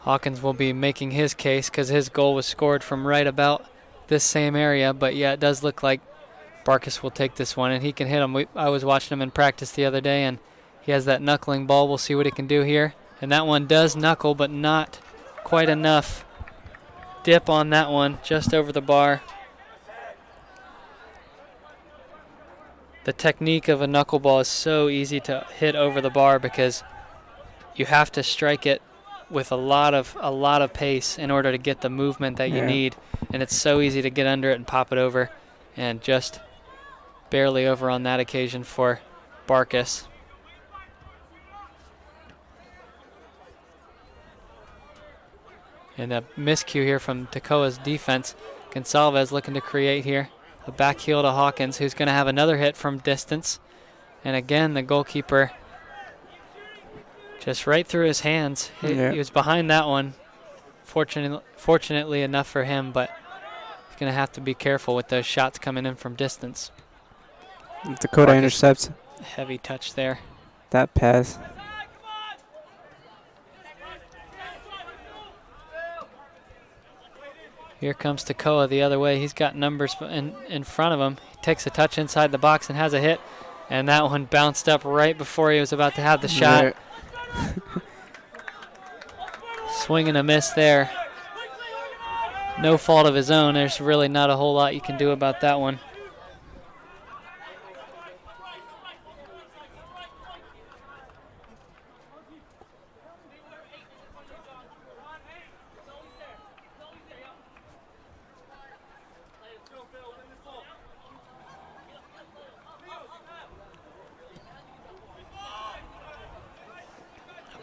Hawkins will be making his case because his goal was scored from right about this same area. But, yeah, it does look like Barkas will take this one, and he can hit him. I was watching him in practice the other day, and he has that knuckling ball. We'll see what he can do here. And that one does knuckle, but not quite enough. Dip on that one, just over the bar. The technique of a knuckleball is so easy to hit over the bar because you have to strike it with a lot of pace in order to get the movement that you need, and it's so easy to get under it and pop it over, and just barely over on that occasion for Barkas. And a miscue here from Toccoa's defense. Gonsalves looking to create here. A back heel to Hawkins, who's going to have another hit from distance. And again, the goalkeeper just right through his hands. He was behind that one, fortunately enough for him, but he's going to have to be careful with those shots coming in from distance. Dakota intercepts. Heavy touch there. That pass. Here comes Toccoa the other way. He's got numbers in front of him. He takes a touch inside the box and has a hit. And that one bounced up right before he was about to have the shot. Swing and a miss there. No fault of his own. There's really not a whole lot you can do about that one.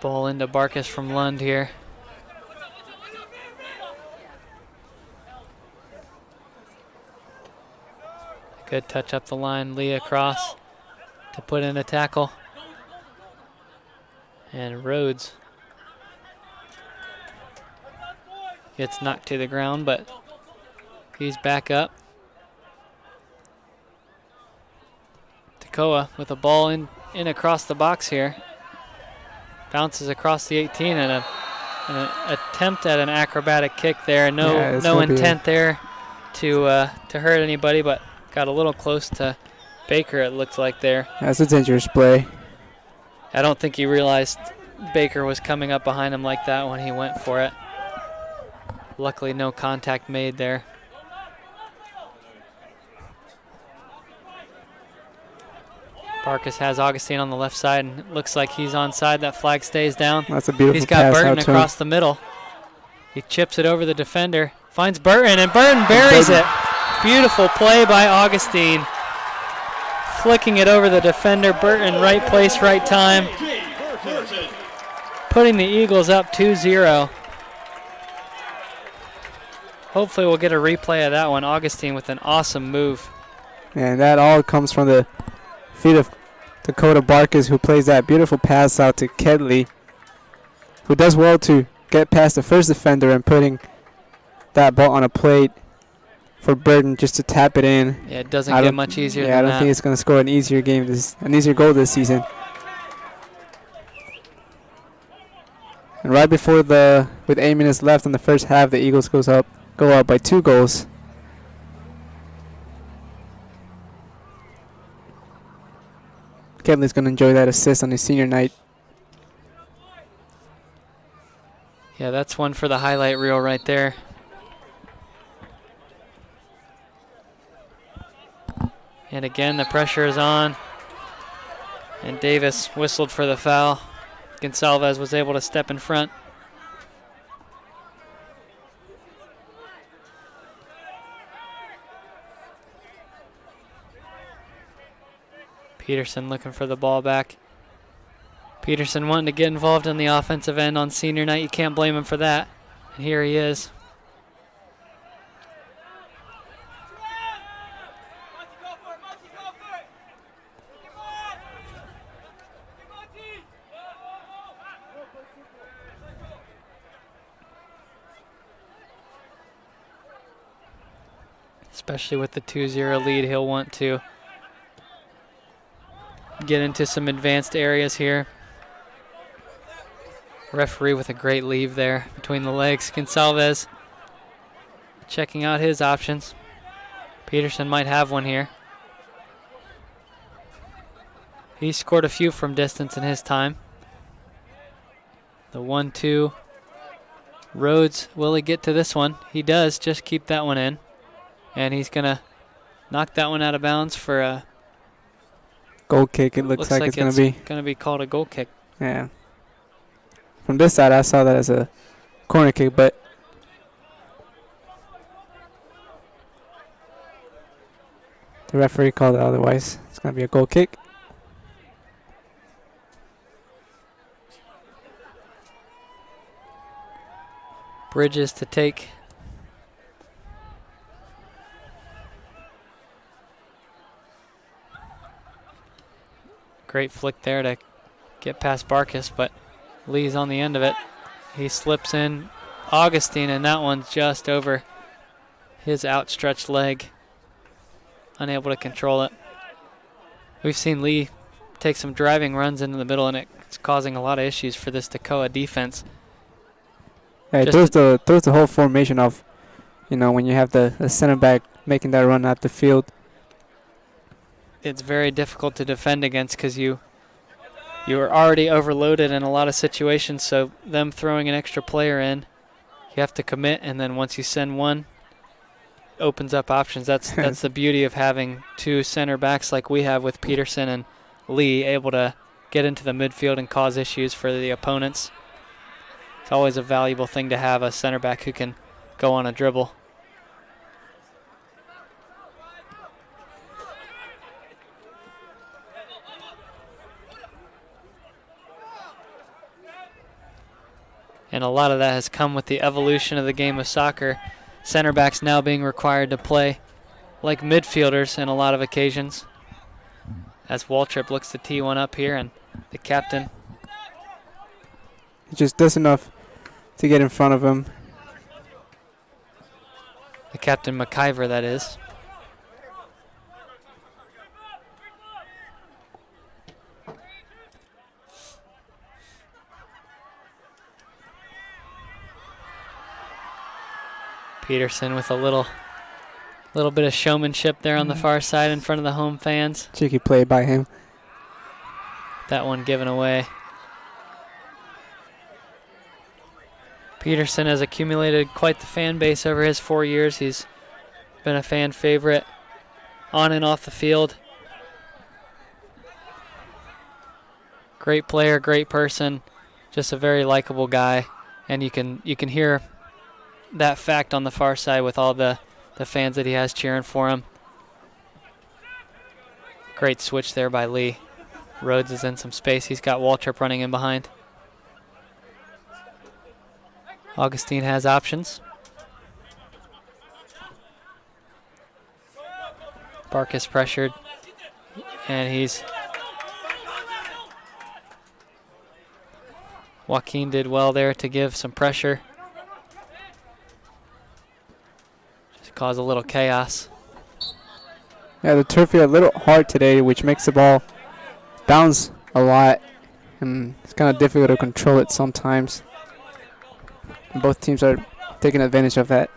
Ball into Barkas from Lund here. Good touch up the line. Lee across to put in a tackle. And Rhodes gets knocked to the ground, but he's back up. Toccoa with a ball in across the box here. Bounces across the 18 and an attempt at an acrobatic kick there. No intent there to hurt anybody, but got a little close to Baker, it looked like there. That's a dangerous play. I don't think he realized Baker was coming up behind him like that when he went for it. Luckily, no contact made there. Barkas has Augustine on the left side, and it looks like he's onside. That flag stays down. That's a beautiful He's got pass Burton out to across the middle. He chips it over the defender, finds Burton, and Burton buries it. Beautiful play by Augustine. Flicking it over the defender. Burton, right place, right time. Putting the Eagles up 2-0. Hopefully we'll get a replay of that one. Augustine with an awesome move. And that all comes from the feet of Dakota Barkas, who plays that beautiful pass out to Kedley, who does well to get past the first defender and putting that ball on a plate for Burton just to tap it in. Yeah, it doesn't get much easier than that. Yeah, I don't think it's going to score an easier goal this season. And right before with 8 minutes left in the first half, the Eagles go up by 2 goals. Kedley's going to enjoy that assist on his senior night. Yeah, that's one for the highlight reel right there. And again, the pressure is on. And Davis whistled for the foul. Gonsalves was able to step in front. Peterson looking for the ball back. Peterson wanting to get involved on the offensive end on senior night. You can't blame him for that. And here he is. Especially with the 2-0 lead, he'll want to get into some advanced areas here. Referee with a great leave there between the legs. Gonsalves checking out his options. Peterson might have one here. He scored a few from distance in his time. The 1-2. Rhodes, will he get to this one? He does, just keep that one in. And he's going to knock that one out of bounds for a Goal kick, it looks like it's going to be called a goal kick. Yeah. From this side, I saw that as a corner kick, but the referee called it otherwise. It's going to be a goal kick. Bridges to take. Great flick there to get past Barkas, but Lee's on the end of it. He slips in Augustine, and that one's just over his outstretched leg. Unable to control it. We've seen Lee take some driving runs into the middle, and it's causing a lot of issues for this Toccoa defense. Yeah, it throws the whole formation off. You know, when you have the center back making that run out the field. It's very difficult to defend against because you are already overloaded in a lot of situations, so them throwing an extra player in, you have to commit, and then once you send one, it opens up options. That's the beauty of having two center backs like we have with Peterson and Lee, able to get into the midfield and cause issues for the opponents. It's always a valuable thing to have a center back who can go on a dribble. And a lot of that has come with the evolution of the game of soccer. Center backs now being required to play like midfielders in a lot of occasions. As Waltrip looks to tee one up here, and the captain. He just does enough to get in front of him. The captain McIver, that is. Peterson with a little bit of showmanship there on the far side in front of the home fans. Cheeky play by him. That one given away. Peterson has accumulated quite the fan base over his 4 years. He's been a fan favorite on and off the field. Great player, great person, just a very likable guy, and you can hear that fact on the far side with all the fans that he has cheering for him. Great switch there by Lee. Rhodes is in some space. He's got Waltrip running in behind. Augustine has options. Barkas pressured, and Joaquin did well there to give some pressure. Cause a little chaos. Yeah, the turf is a little hard today, which makes the ball bounce a lot, and it's kind of difficult to control it sometimes. And both teams are taking advantage of that.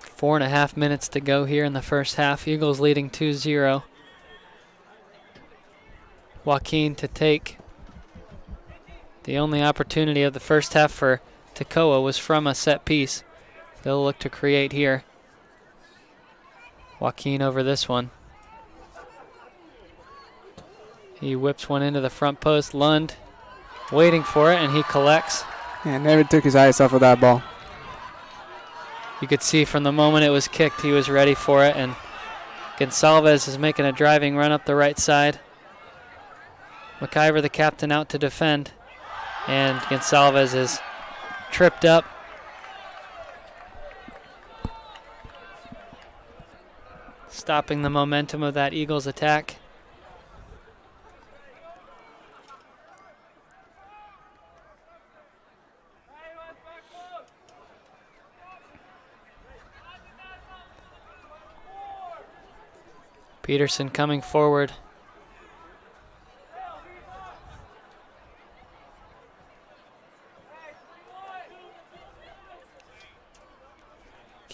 4.5 minutes to go here in the first half. Eagles leading 2-0. Joaquin to take. The only opportunity of the first half for Toccoa was from a set piece. They'll look to create here. Joaquin over this one. He whips one into the front post. Lund waiting for it, and he collects. Yeah, never took his eyes off of that ball. You could see from the moment it was kicked, he was ready for it, and Gonsalves is making a driving run up the right side. McIver, the captain, out to defend, and Gonsalves is tripped up. Stopping the momentum of that Eagles attack. Peterson coming forward.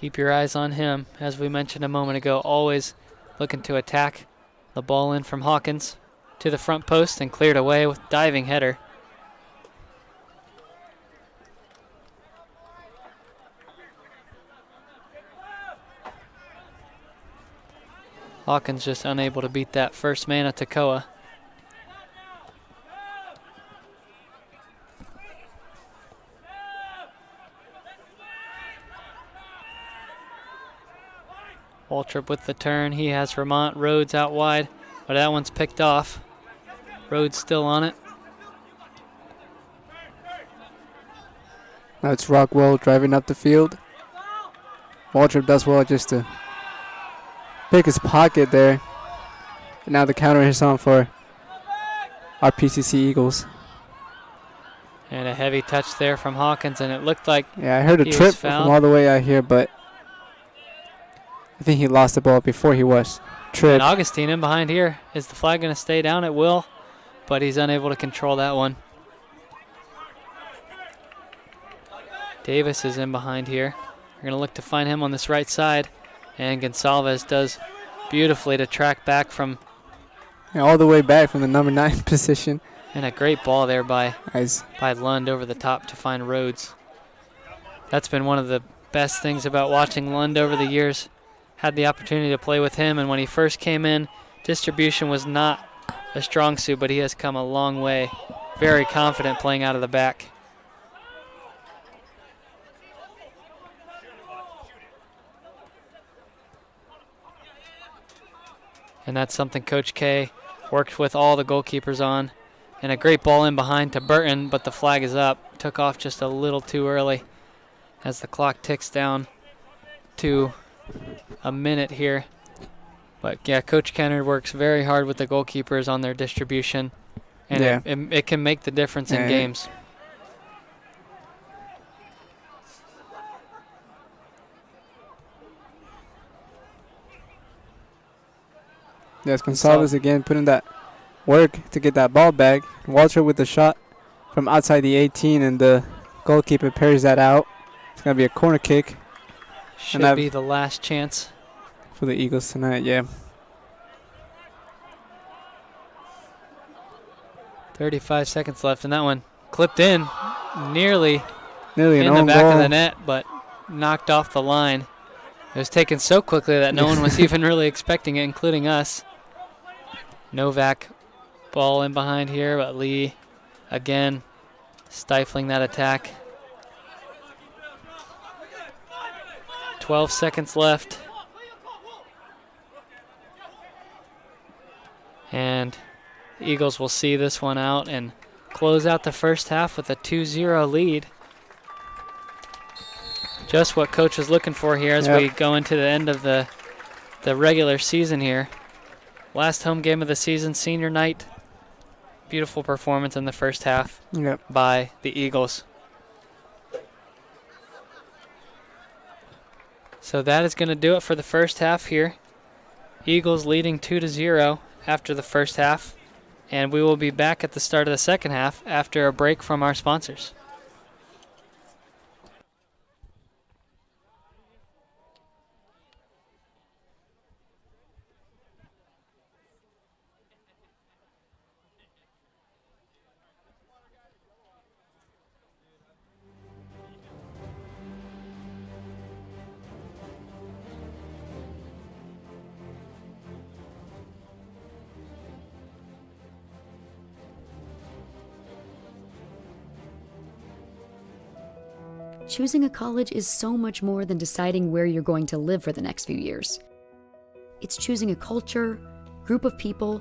Keep your eyes on him. As we mentioned a moment ago, always looking to attack. The ball in from Hawkins to the front post and cleared away with diving header. Hawkins just unable to beat that first man of Toccoa. Waltrip with the turn. He has Vermont. Rhodes out wide, but that one's picked off. Rhodes still on it. Now it's Rockwell driving up the field. Waltrip does well just to pick his pocket there. And now the counter is on for our PCC Eagles. And a heavy touch there from Hawkins, and it looked like Yeah, I heard a he trip was from fouled. all the way out here, but I think he lost the ball before he was tripped. And Augustine in behind here. Is the flag going to stay down? It will, but he's unable to control that one. Davis is in behind here. We're going to look to find him on this right side. And Gonsalves does beautifully to track back from. And all the way back from the number 9 position. And a great ball there by Nice. Lund over the top to find Rhodes. That's been one of the best things about watching Lund over the years. Had the opportunity to play with him, and when he first came in, distribution was not a strong suit, but he has come a long way. Very confident playing out of the back. And that's something Coach K worked with all the goalkeepers on. And a great ball in behind to Burton, but the flag is up. Took off just a little too early as the clock ticks down to a minute here. But yeah, Coach Kennard works very hard with the goalkeepers on their distribution. And Yeah. it can make the difference in Yeah. games. Yes, Gonsalves again putting that work to get that ball back. Walter with the shot from outside the 18, and the goalkeeper parries that out. It's going to be a corner kick Should be the last chance. for the Eagles tonight, yeah. 35 seconds left, and that one clipped in nearly Nearly an in the own back goal. of the net, but knocked off the line. It was taken so quickly that no one was even really expecting it, including us. Novak ball in behind here, but Lee again stifling that attack. 12 seconds left. And the Eagles will see this one out and close out the first half with a 2-0 lead. Just what Coach was looking for here as we go into the end of the regular season here. Last home game of the season, senior night. Beautiful performance in the first half by the Eagles. So that is going to do it for the first half here. Eagles leading 2-0 after the first half. And we will be back at the start of the second half after a break from our sponsors. Choosing a college is so much more than deciding where you're going to live for the next few years. It's choosing a culture, group of people,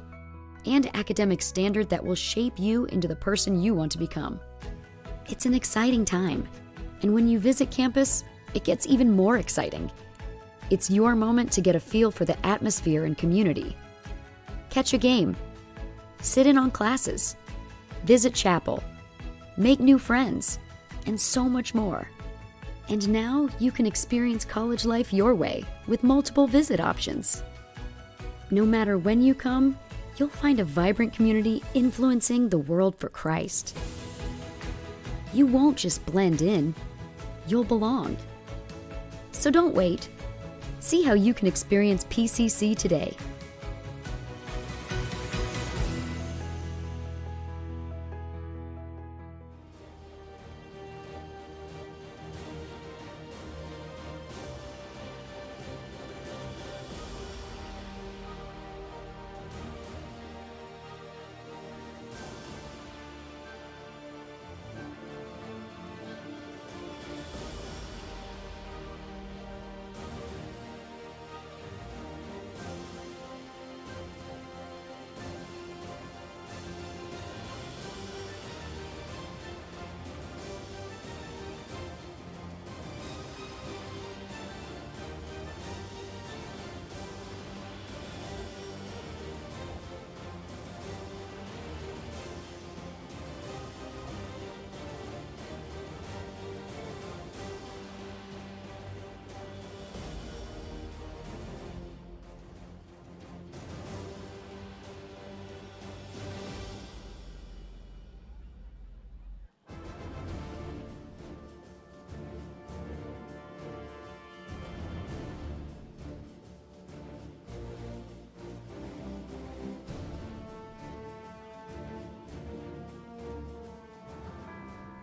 and academic standard that will shape you into the person you want to become. It's an exciting time, and when you visit campus, it gets even more exciting. It's your moment to get a feel for the atmosphere and community. Catch a game, sit in on classes, visit chapel, make new friends, and so much more. And now you can experience college life your way with multiple visit options. No matter when you come, you'll find a vibrant community influencing the world for Christ. You won't just blend in, you'll belong. So don't wait. See how you can experience PCC today.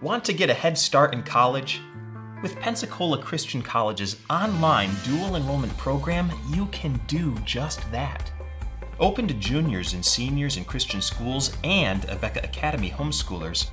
Want to get a head start in college? With Pensacola Christian College's online dual enrollment program, you can do just that. Open to juniors and seniors in Christian schools and Abeka Academy homeschoolers,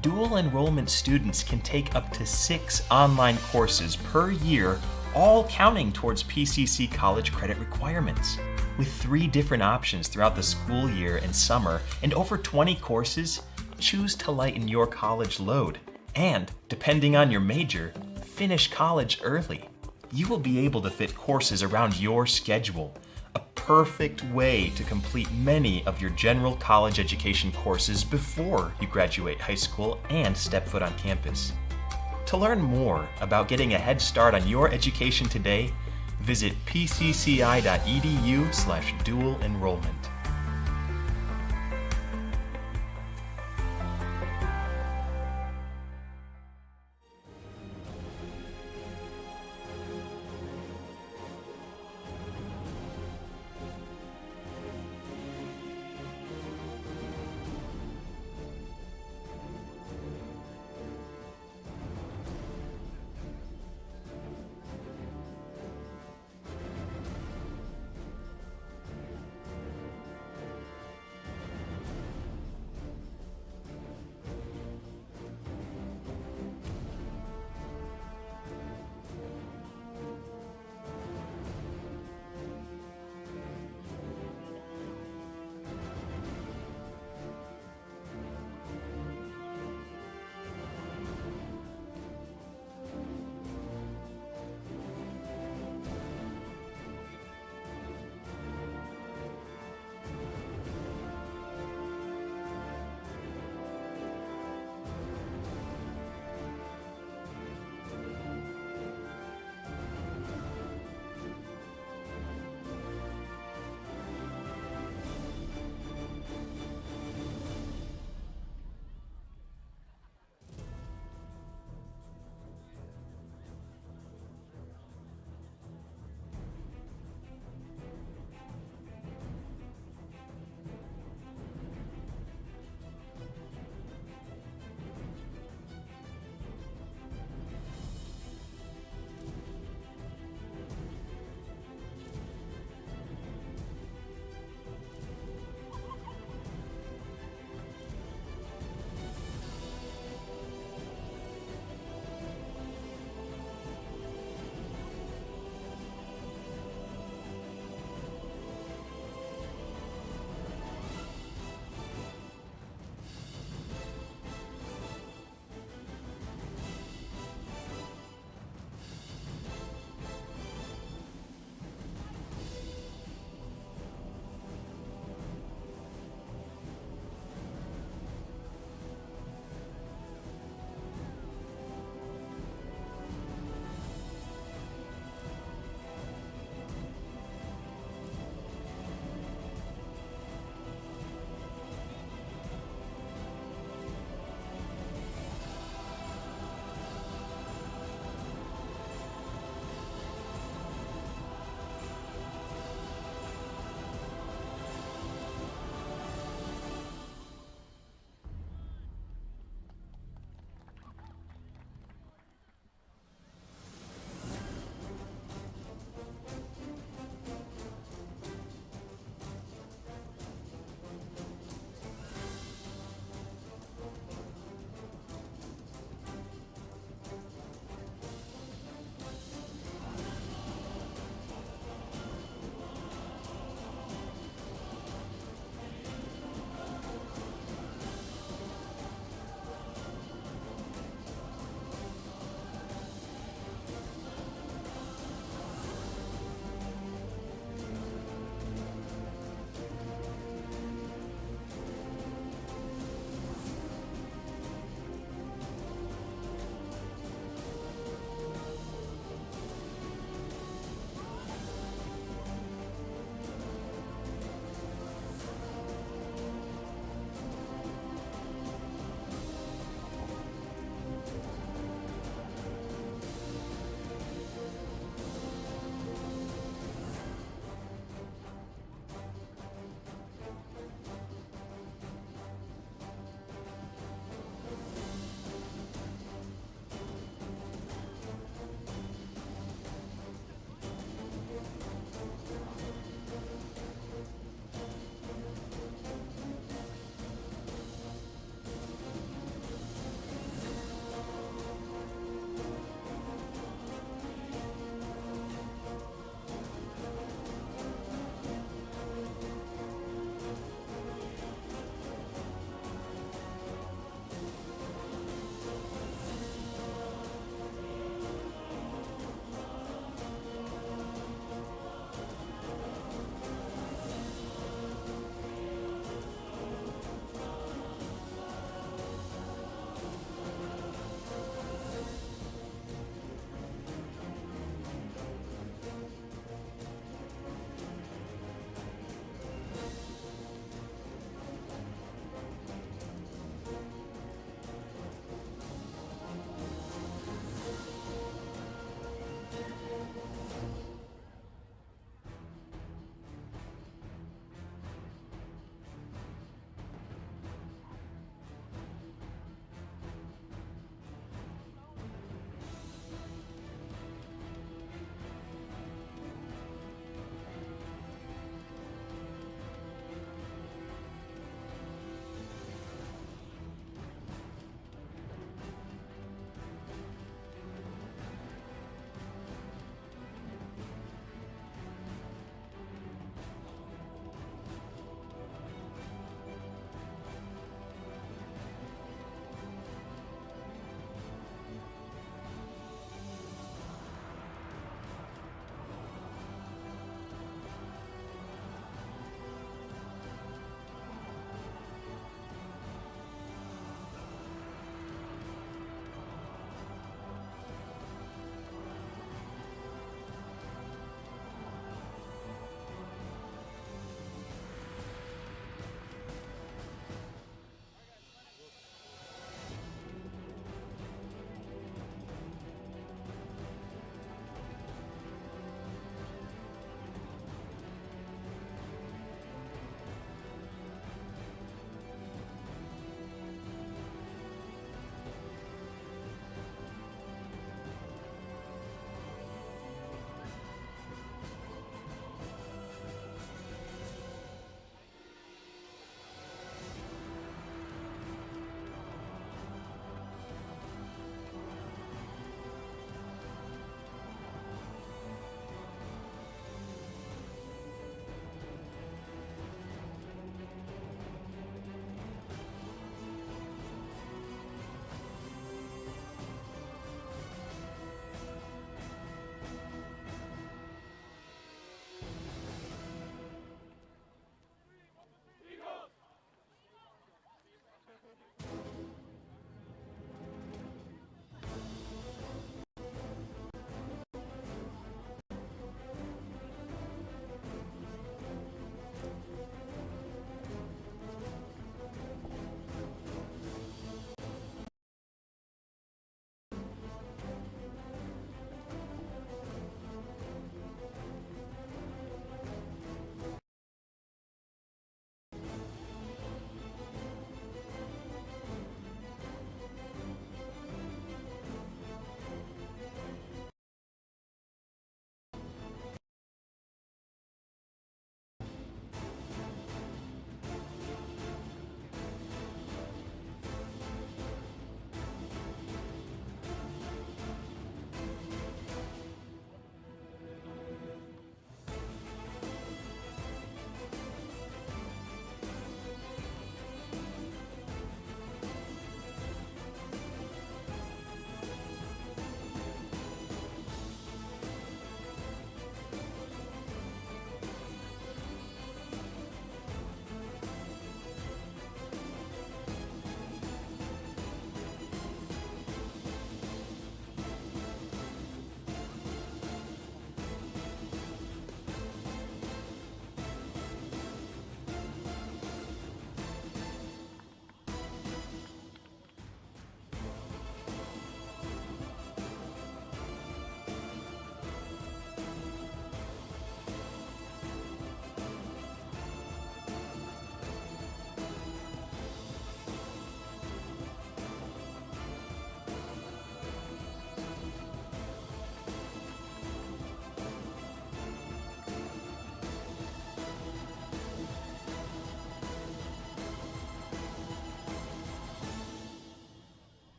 dual enrollment students can take up to 6 online courses per year, all counting towards PCC college credit requirements. With 3 different options throughout the school year and summer and over 20 courses, choose to lighten your college load. And, depending on your major, finish college early. You will be able to fit courses around your schedule, a perfect way to complete many of your general college education courses before you graduate high school and step foot on campus. To learn more about getting a head start on your education today, visit pcci.edu/dual enrollment.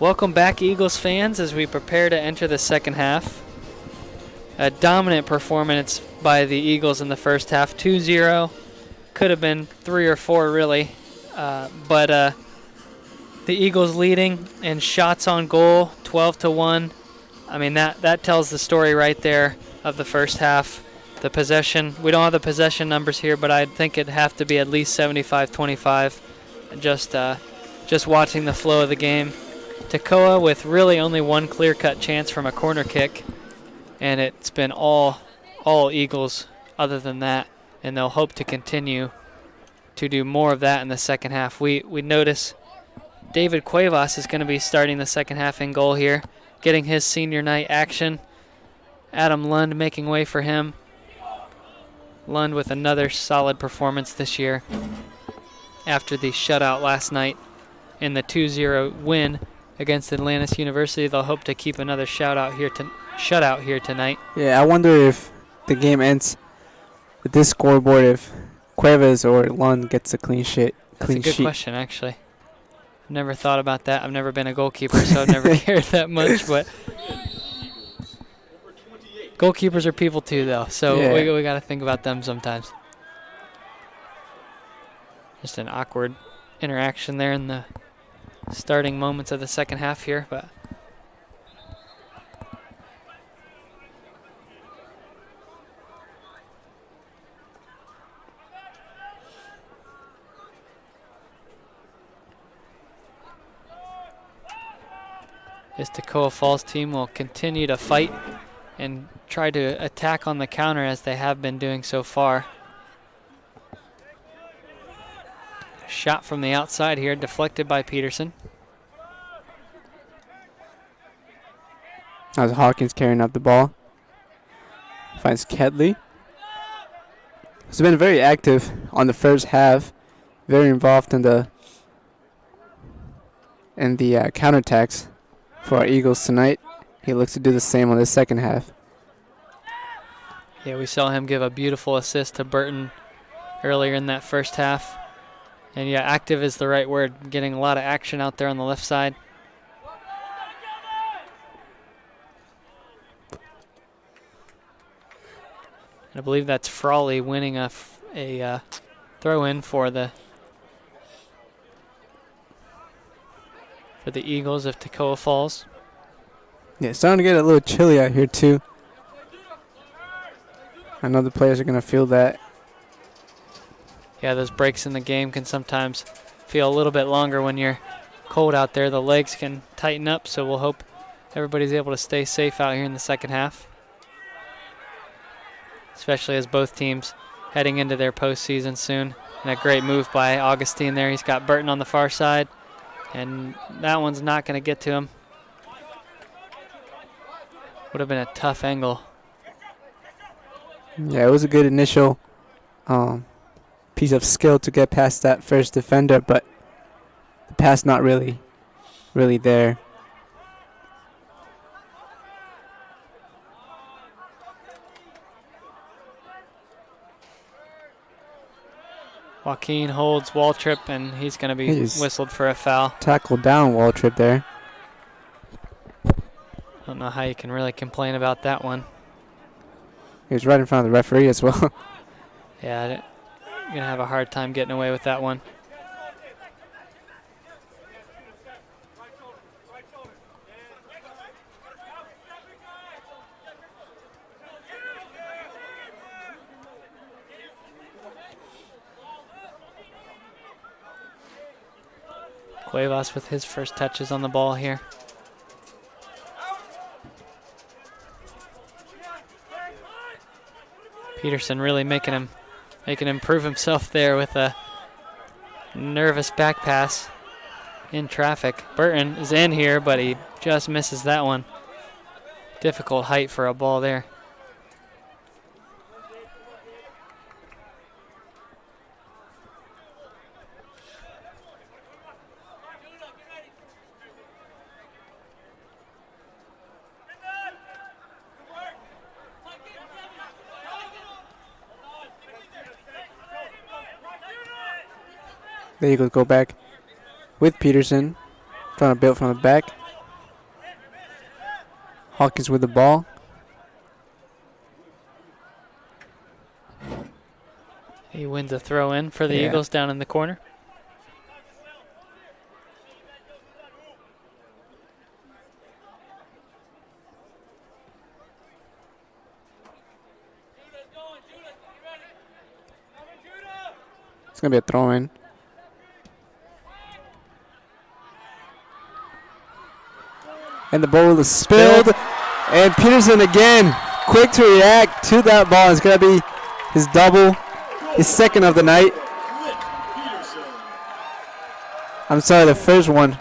Welcome back, Eagles fans, as we prepare to enter the second half. A dominant performance by the Eagles in the first half, 2-0. Could have been 3 or 4, really. But the Eagles leading in shots on goal, 12-1. I mean, that tells the story right there of the first half. The possession, we don't have the possession numbers here, but I think it'd have to be at least 75-25. Just watching the flow of the game. Toccoa with really only one clear-cut chance from a corner kick, and it's been all Eagles other than that, and they'll hope to continue to do more of that in the second half. We notice David Cuevas is going to be starting the second half in goal here, getting his senior night action. Adam Lund making way for him. Lund with another solid performance this year after the shutout last night in the 2-0 win against Atlantis University. They'll hope to keep another shutout here tonight. Yeah, I wonder if the game ends with this scoreboard, if Cuevas or Lund gets a clean sheet. That's a good question, actually. I've never thought about that. I've never been a goalkeeper, so I've never cared that much. But goalkeepers are people too, though, so yeah. we got to think about them sometimes. Just an awkward interaction there in the starting moments of the second half here, but this Toccoa Falls team will continue to fight and try to attack on the counter as they have been doing so far. A shot from the outside here, deflected by Peterson. As Hawkins carrying up the ball. Finds Kedley. He's been very active on the first half. Very involved in the counterattacks for our Eagles tonight. He looks to do the same on the second half. Yeah, we saw him give a beautiful assist to Burton earlier in that first half. And yeah, active is the right word. Getting a lot of action out there on the left side. And I believe that's Frawley winning a throw-in for the Eagles of Toccoa Falls. Yeah, it's starting to get a little chilly out here too. I know the players are going to feel that. Yeah, those breaks in the game can sometimes feel a little bit longer when you're cold out there. The legs can tighten up, so we'll hope everybody's able to stay safe out here in the second half. Especially as both teams heading into their postseason soon. And a great move by Augustine there. He's got Burton on the far side, and that one's not going to get to him. Would have been a tough angle. Yeah, it was a good initial piece of skill to get past that first defender, but the pass not really there. Joaquin holds Waltrip, and he's going to be whistled for a foul. Tackled down Waltrip there. Don't know how you can really complain about that one. He was right in front of the referee as well. Yeah, you're going to have a hard time getting away with that one. Cuevas with his first touches on the ball here. Peterson really making him prove himself there with a nervous back pass in traffic. Burton is in here, but he just misses that one. Difficult height for a ball there. The Eagles go back with Peterson, trying to build from the back. Hawkins with the ball. He wins a throw in for the Yeah. Eagles down in the corner. It's going to be a throw in. And the ball is spilled. And Peterson again, quick to react to that ball. It's going to be his double, his second of the night. I'm sorry, the first one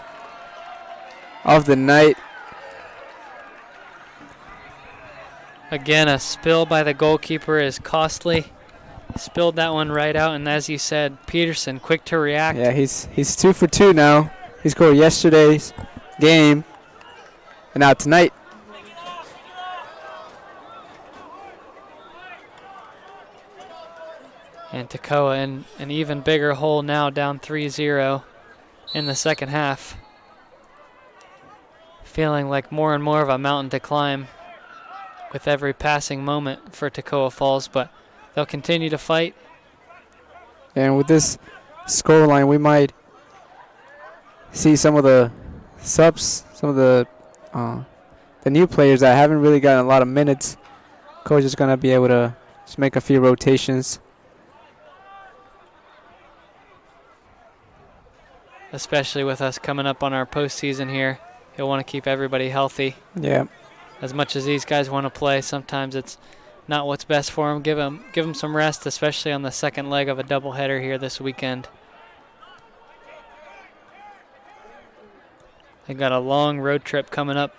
of the night. Again, a spill by the goalkeeper is costly. Spilled that one right out, and as you said, Peterson quick to react. Yeah, he's 2 for 2 now. He scored yesterday's game, and now tonight. And Toccoa in an even bigger hole now, down 3-0 in the second half. Feeling like more and more of a mountain to climb with every passing moment for Toccoa Falls, but they'll continue to fight. And with this scoreline, we might see some of the subs, some of the new players that haven't really gotten a lot of minutes. Coach is going to be able to just make a few rotations. Especially with us coming up on our postseason here. He'll want to keep everybody healthy. Yeah. As much as these guys want to play, sometimes it's not what's best for them. Give them some rest, especially on the second leg of a doubleheader here this weekend. They've got a long road trip coming up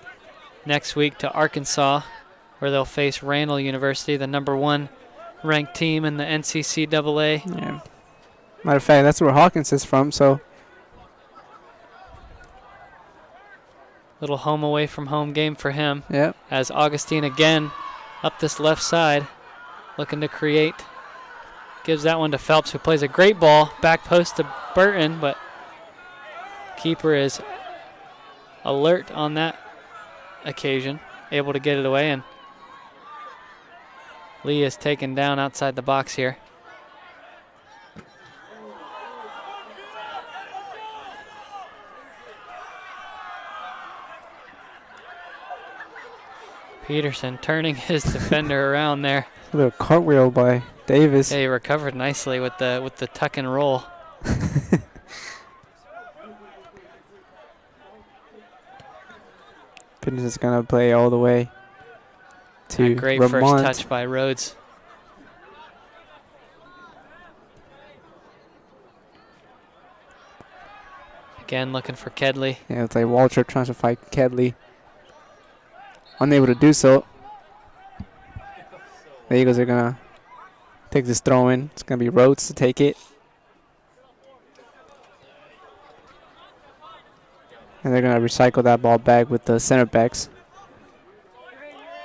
next week to Arkansas, where they'll face Randall University, the #1 ranked team in the NCCAA. Yeah. Matter of fact, that's where Hawkins is from, so. Little home away from home game for him. Yep. As Augustine again up this left side, looking to create. Gives that one to Phelps, who plays a great ball. Back post to Burton, but keeper is alert on that occasion, able to get it away, and Lee is taken down outside the box here. Peterson turning his defender around there. A little cartwheel by Davis. Yeah, he recovered nicely with the tuck and roll. Peterson's going to play all the way to A great Vermont. first touch by Rhodes. Again, looking for Kedley. Yeah, it's like Waltrip trying to fight Kedley. Unable to do so. The Eagles are going to take this throw in. It's going to be Rhodes to take it. And they're going to recycle that ball back with the center backs.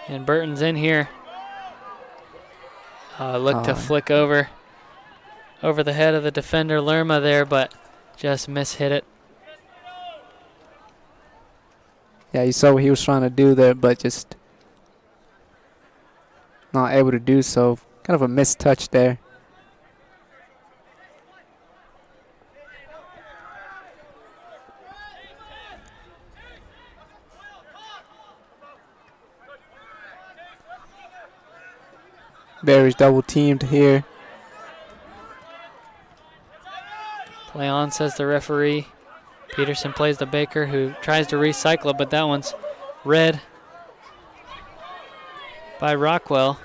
And Burton's in here. Look to flick over the head of the defender, Lerma there, but just mishit it. Yeah, you saw what he was trying to do there, but just not able to do so. Kind of a missed touch there. Barry's double teamed here. Play on, says the referee. Peterson plays the Baker, who tries to recycle it, but that one's read by Rockwell.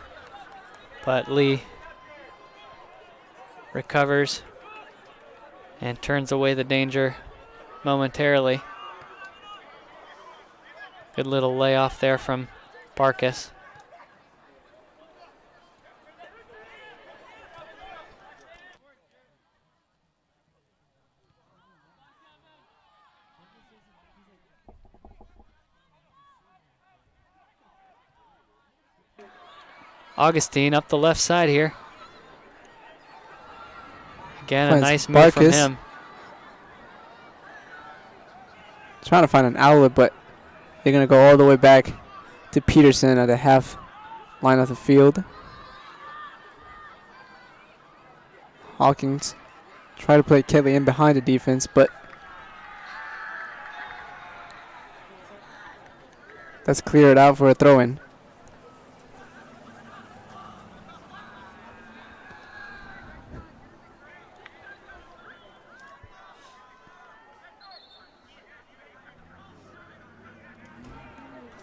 But Lee recovers and turns away the danger momentarily. Good little layoff there from Barkas. Augustine up the left side here. Again, a nice move from him. Trying to find an outlet, but they're going to go all the way back to Peterson at the half line of the field. Hawkins try to play Kelly in behind the defense, but that's cleared out for a throw-in.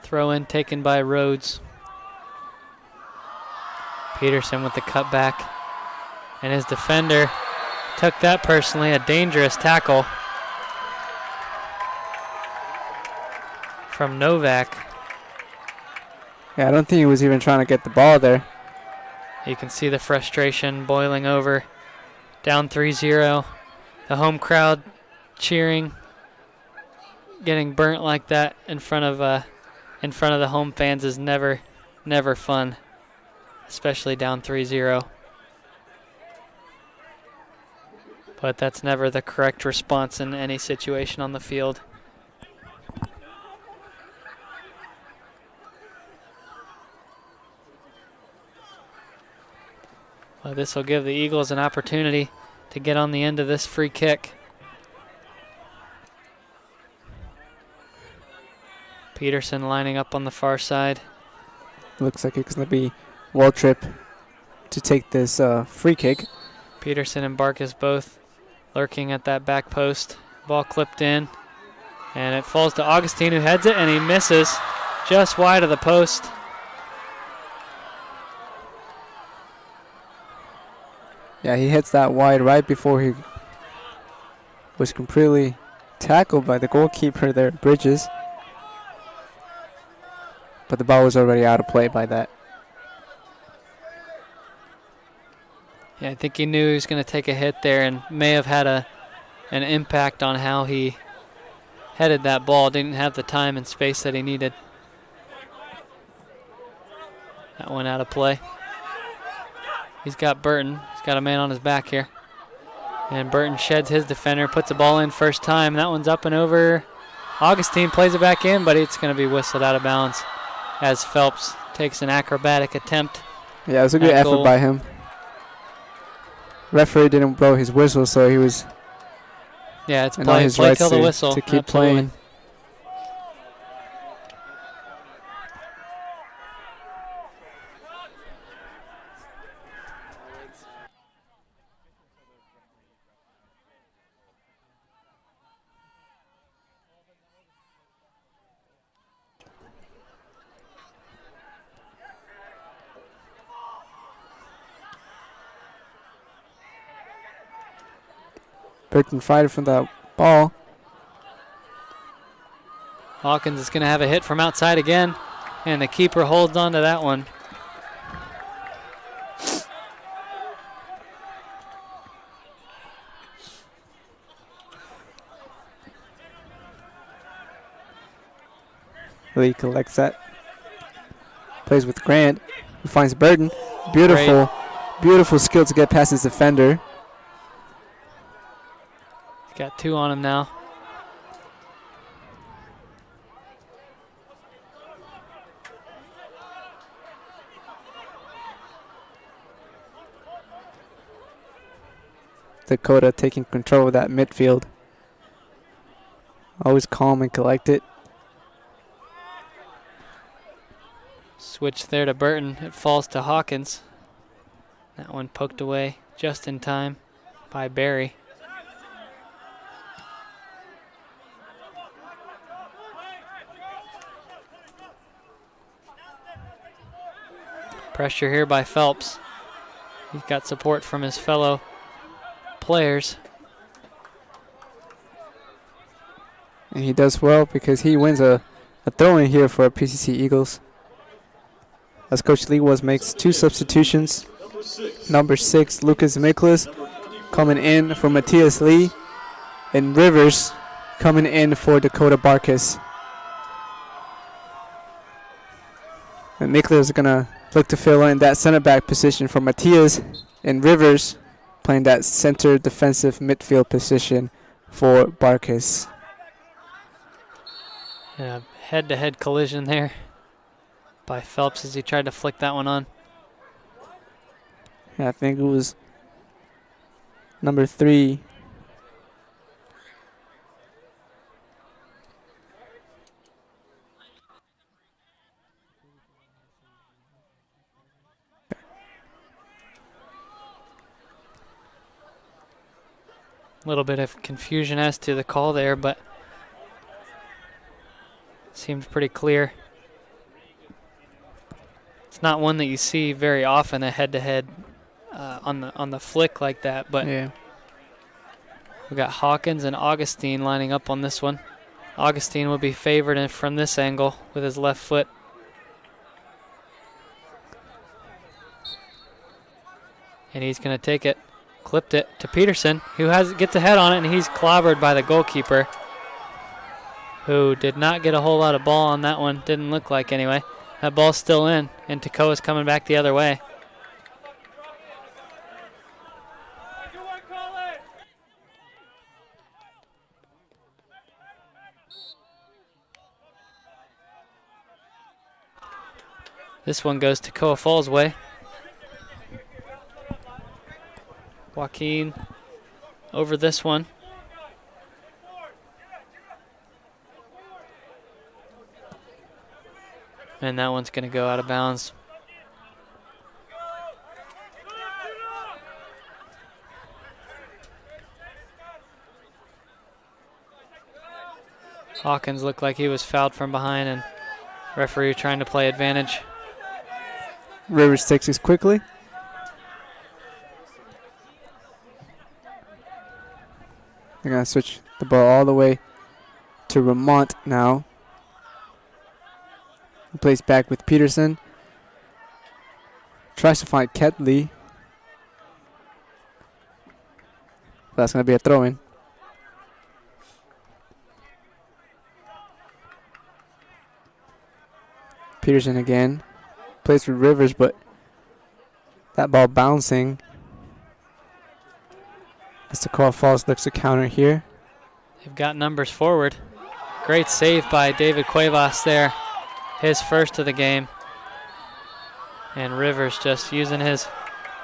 Throw in taken by Rhodes. Peterson with the cutback. And his defender took that personally, a dangerous tackle from Novak. Yeah, I don't think he was even trying to get the ball there. You can see the frustration boiling over. Down 3-0. The home crowd cheering. Getting burnt like that in front of the home fans is never fun, especially down 3-0. But that's never the correct response in any situation on the field. Well, this will give the Eagles an opportunity to get on the end of this free kick. Peterson lining up on the far side. Looks like it's going to be Waltrip to take this free kick. Peterson and Barkas both lurking at that back post. Ball clipped in, and it falls to Augustine, who heads it, and he misses just wide of the post. Yeah, he hits that wide right before he was completely tackled by the goalkeeper there, Bridges. But the ball was already out of play by that. Yeah, I think he knew he was going to take a hit there and may have had an impact on how he headed that ball. Didn't have the time and space that he needed. That went out of play. He's got Burton. He's got a man on his back here. And Burton sheds his defender, puts the ball in first time. That one's up and over. Augustine plays it back in, but it's going to be whistled out of bounds as Phelps takes an acrobatic attempt. Yeah, it was a good effort by him. Referee didn't blow his whistle, so he was it's play till the whistle to keep playing. Burton fighting for that ball. Hawkins is going to have a hit from outside again, and the keeper holds on to that one. Lee collects that. Plays with Grant, who finds Burton. Beautiful skill to get past his defender. Got two on him now. Dakota taking control of that midfield. Always calm and collected. Switch there to Burton. It falls to Hawkins. That one poked away just in time by Barry. Pressure here by Phelps. He's got support from his fellow players. And he does well because he wins a throw-in here for PCC Eagles. As Coach Lee makes two substitutions. Number 6, Lucas Miklas coming in for Matthias Lee. And Rivers coming in for Dakota Barkas. And Miklas is going to look to fill in that center back position for Matthias, and Rivers playing that center defensive midfield position for Barkas. Yeah, head-to-head collision there. by Phelps as he tried to flick that one on. Yeah, I think it was number 3. A little bit of confusion as to the call there, but seemed pretty clear. It's not one that you see very often, a head-to-head on the flick like that, but Yeah. we got Hawkins and Augustine lining up on this one. Augustine would be favored from this angle with his left foot. And he's going to take it, clipped it to Peterson, who gets a head on it, and he's clobbered by the goalkeeper, who did not get a whole lot of ball on that one. Didn't look like anyway. That ball's still in, and Toccoa's coming back the other way. This one goes Toccoa Falls' way. Joaquin over this one. And that one's going to go out of bounds. Hawkins looked like he was fouled from behind, and referee trying to play advantage. Rivers takes this quickly. They're going to switch the ball all the way to Ramont now. He plays back with Peterson. Tries to find Ketley. That's going to be a throw-in. Peterson again. Plays with Rivers, but that ball bouncing. As Toccoa Falls looks to counter here. They've got numbers forward. Great save by David Cuevas there. His first of the game. And Rivers just using his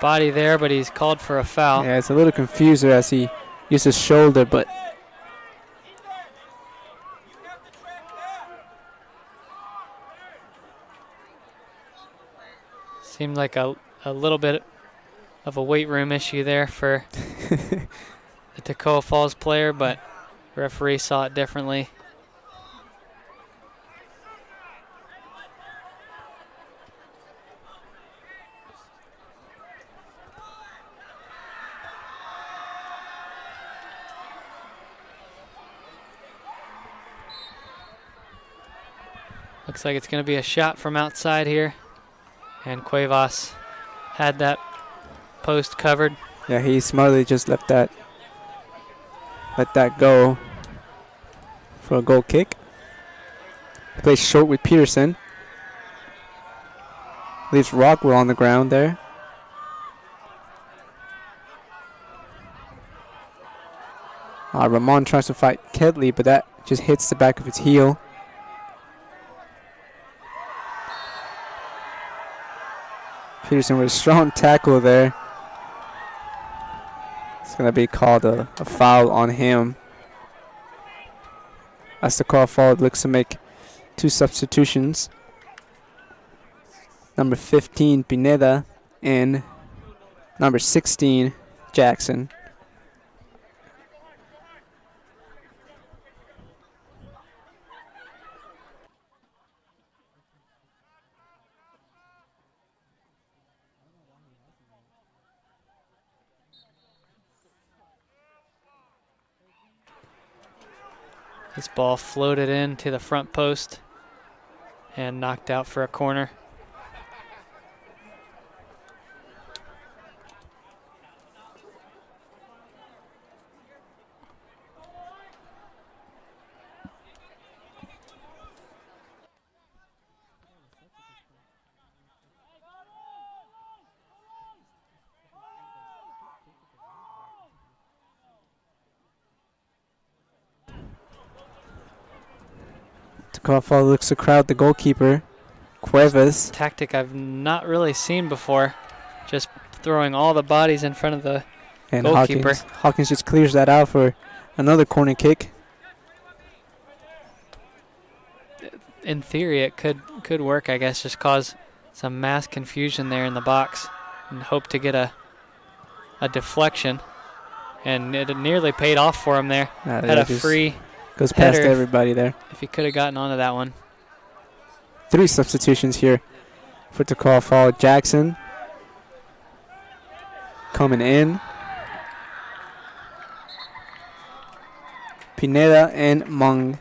body there, but he's called for a foul. Yeah, it's a little confuser as he used his shoulder, but seemed like a little bit of a weight room issue there for the Toccoa Falls player, but referee saw it differently. Looks like it's going to be a shot from outside here. And Cuevas had that post covered. yeah, he smartly just let that go for a goal kick. Plays short with Peterson. Leaves Rockwell on the ground there. Ramon tries to fight Kedley, but that just hits the back of his heel. Peterson with a strong tackle there. It's going to be called a foul on him. As the call forward looks to make 2 substitutions. Number 15, Pineda, and number 16, Jackson. This ball floated into the front post and knocked out for a corner. Toccoa looks to crowd the goalkeeper. Cuevas. Tactic I've not really seen before. Just throwing all the bodies in front of the And goalkeeper. Hawkins just clears that out for another corner kick. In theory, it could work, I guess. Just cause some mass confusion there in the box and hope to get a deflection. And it nearly paid off for him there. Had a free goes past header everybody there. if he could have gotten onto that one. 3 substitutions here for Toccoa Fall. Jackson coming in. Pineda and Mung.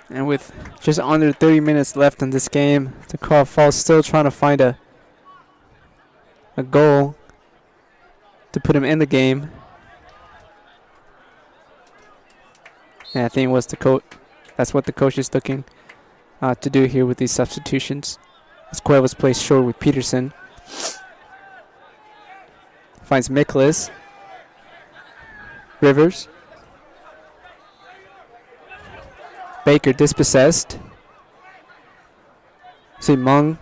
And with just under 30 minutes left in this game, Toccoa Falls still trying to find a goal to put him in the game. And I think that's what the coach is looking to do here with these substitutions. As Cuevas plays short with Peterson. Finds Miklas. Rivers. Baker dispossessed. See Mung,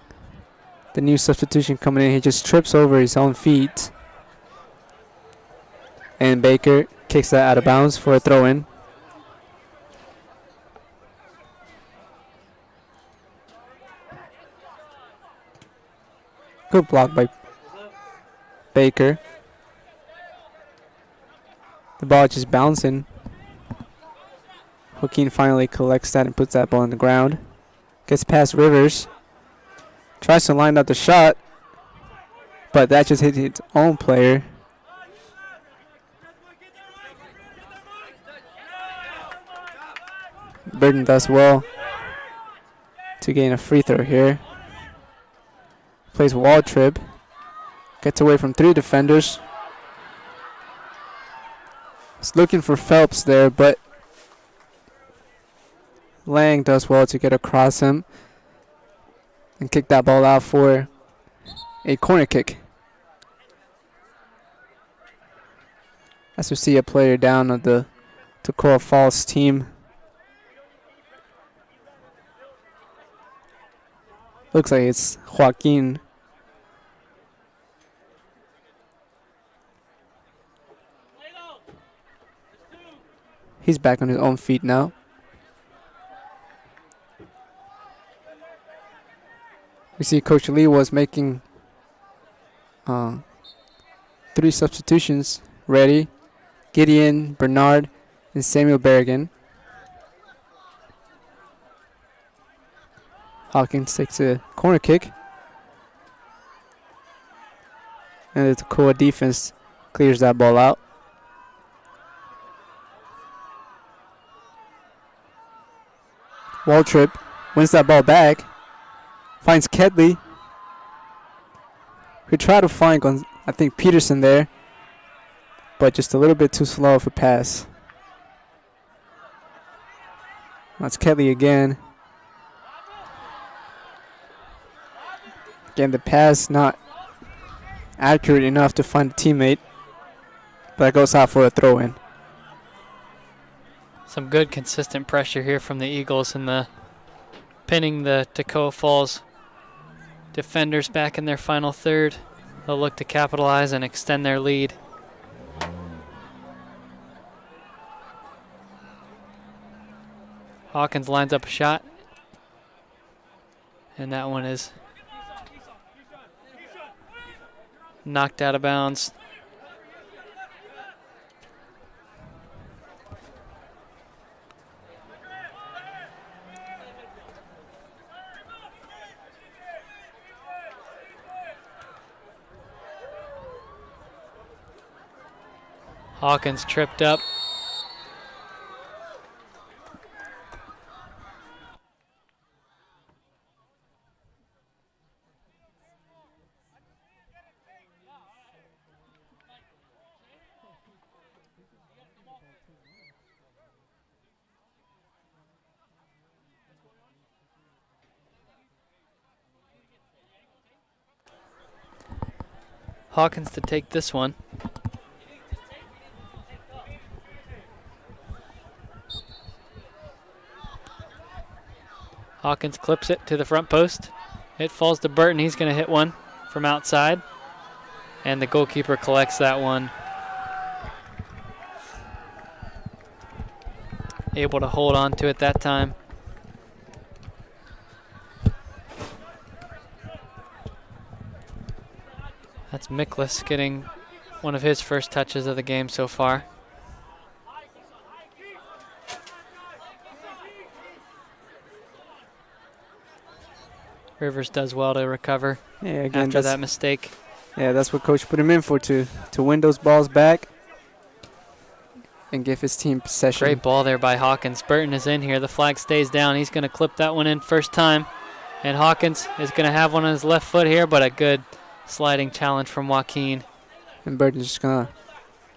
the new substitution coming in. He just trips over his own feet. And Baker kicks that out of bounds for a throw-in. Good block by Baker. The ball just bouncing. Joaquin finally collects that and puts that ball on the ground. Gets past Rivers. Tries to line up the shot, but that just hit its own player. Burton does well to gain a free throw here. Plays wall trip. Gets away from 3 defenders. He's looking for Phelps there, but Lang does well to get across him and kick that ball out for a corner kick. As we see a player down on the Toccoa Falls team. Looks like it's Joaquin. He's back on his own feet now. We see Coach Lee was making 3 substitutions ready. Gideon, Bernard, and Samuel Berrigan. Hawkins takes a corner kick. And the Toccoa defense clears that ball out. Waltrip wins that ball back. Finds Kedley. We try to find, I think, Peterson there. But just a little bit too slow of a pass. That's Kedley again. Again, the pass not accurate enough to find a teammate. But it goes out for a throw-in. Some good consistent pressure here from the Eagles and the pinning the Toccoa Falls defenders back in their final third. They'll look to capitalize and extend their lead. Hawkins lines up a shot. And that one is knocked out of bounds. Hawkins tripped up. Hawkins to take this one. Hawkins clips it to the front post. It falls to Burton. He's going to hit one from outside. And the goalkeeper collects that one. Able to hold on to it that time. That's Miklas getting one of his first touches of the game so far. Rivers does well to recover after that mistake. Yeah, that's what coach put him in for, to win those balls back and give his team possession. Great ball there by Hawkins. Burton is in here. The flag stays down. He's going to clip that one in first time. And Hawkins is going to have one on his left foot here, but a good sliding challenge from Joaquin. And Burton's just going to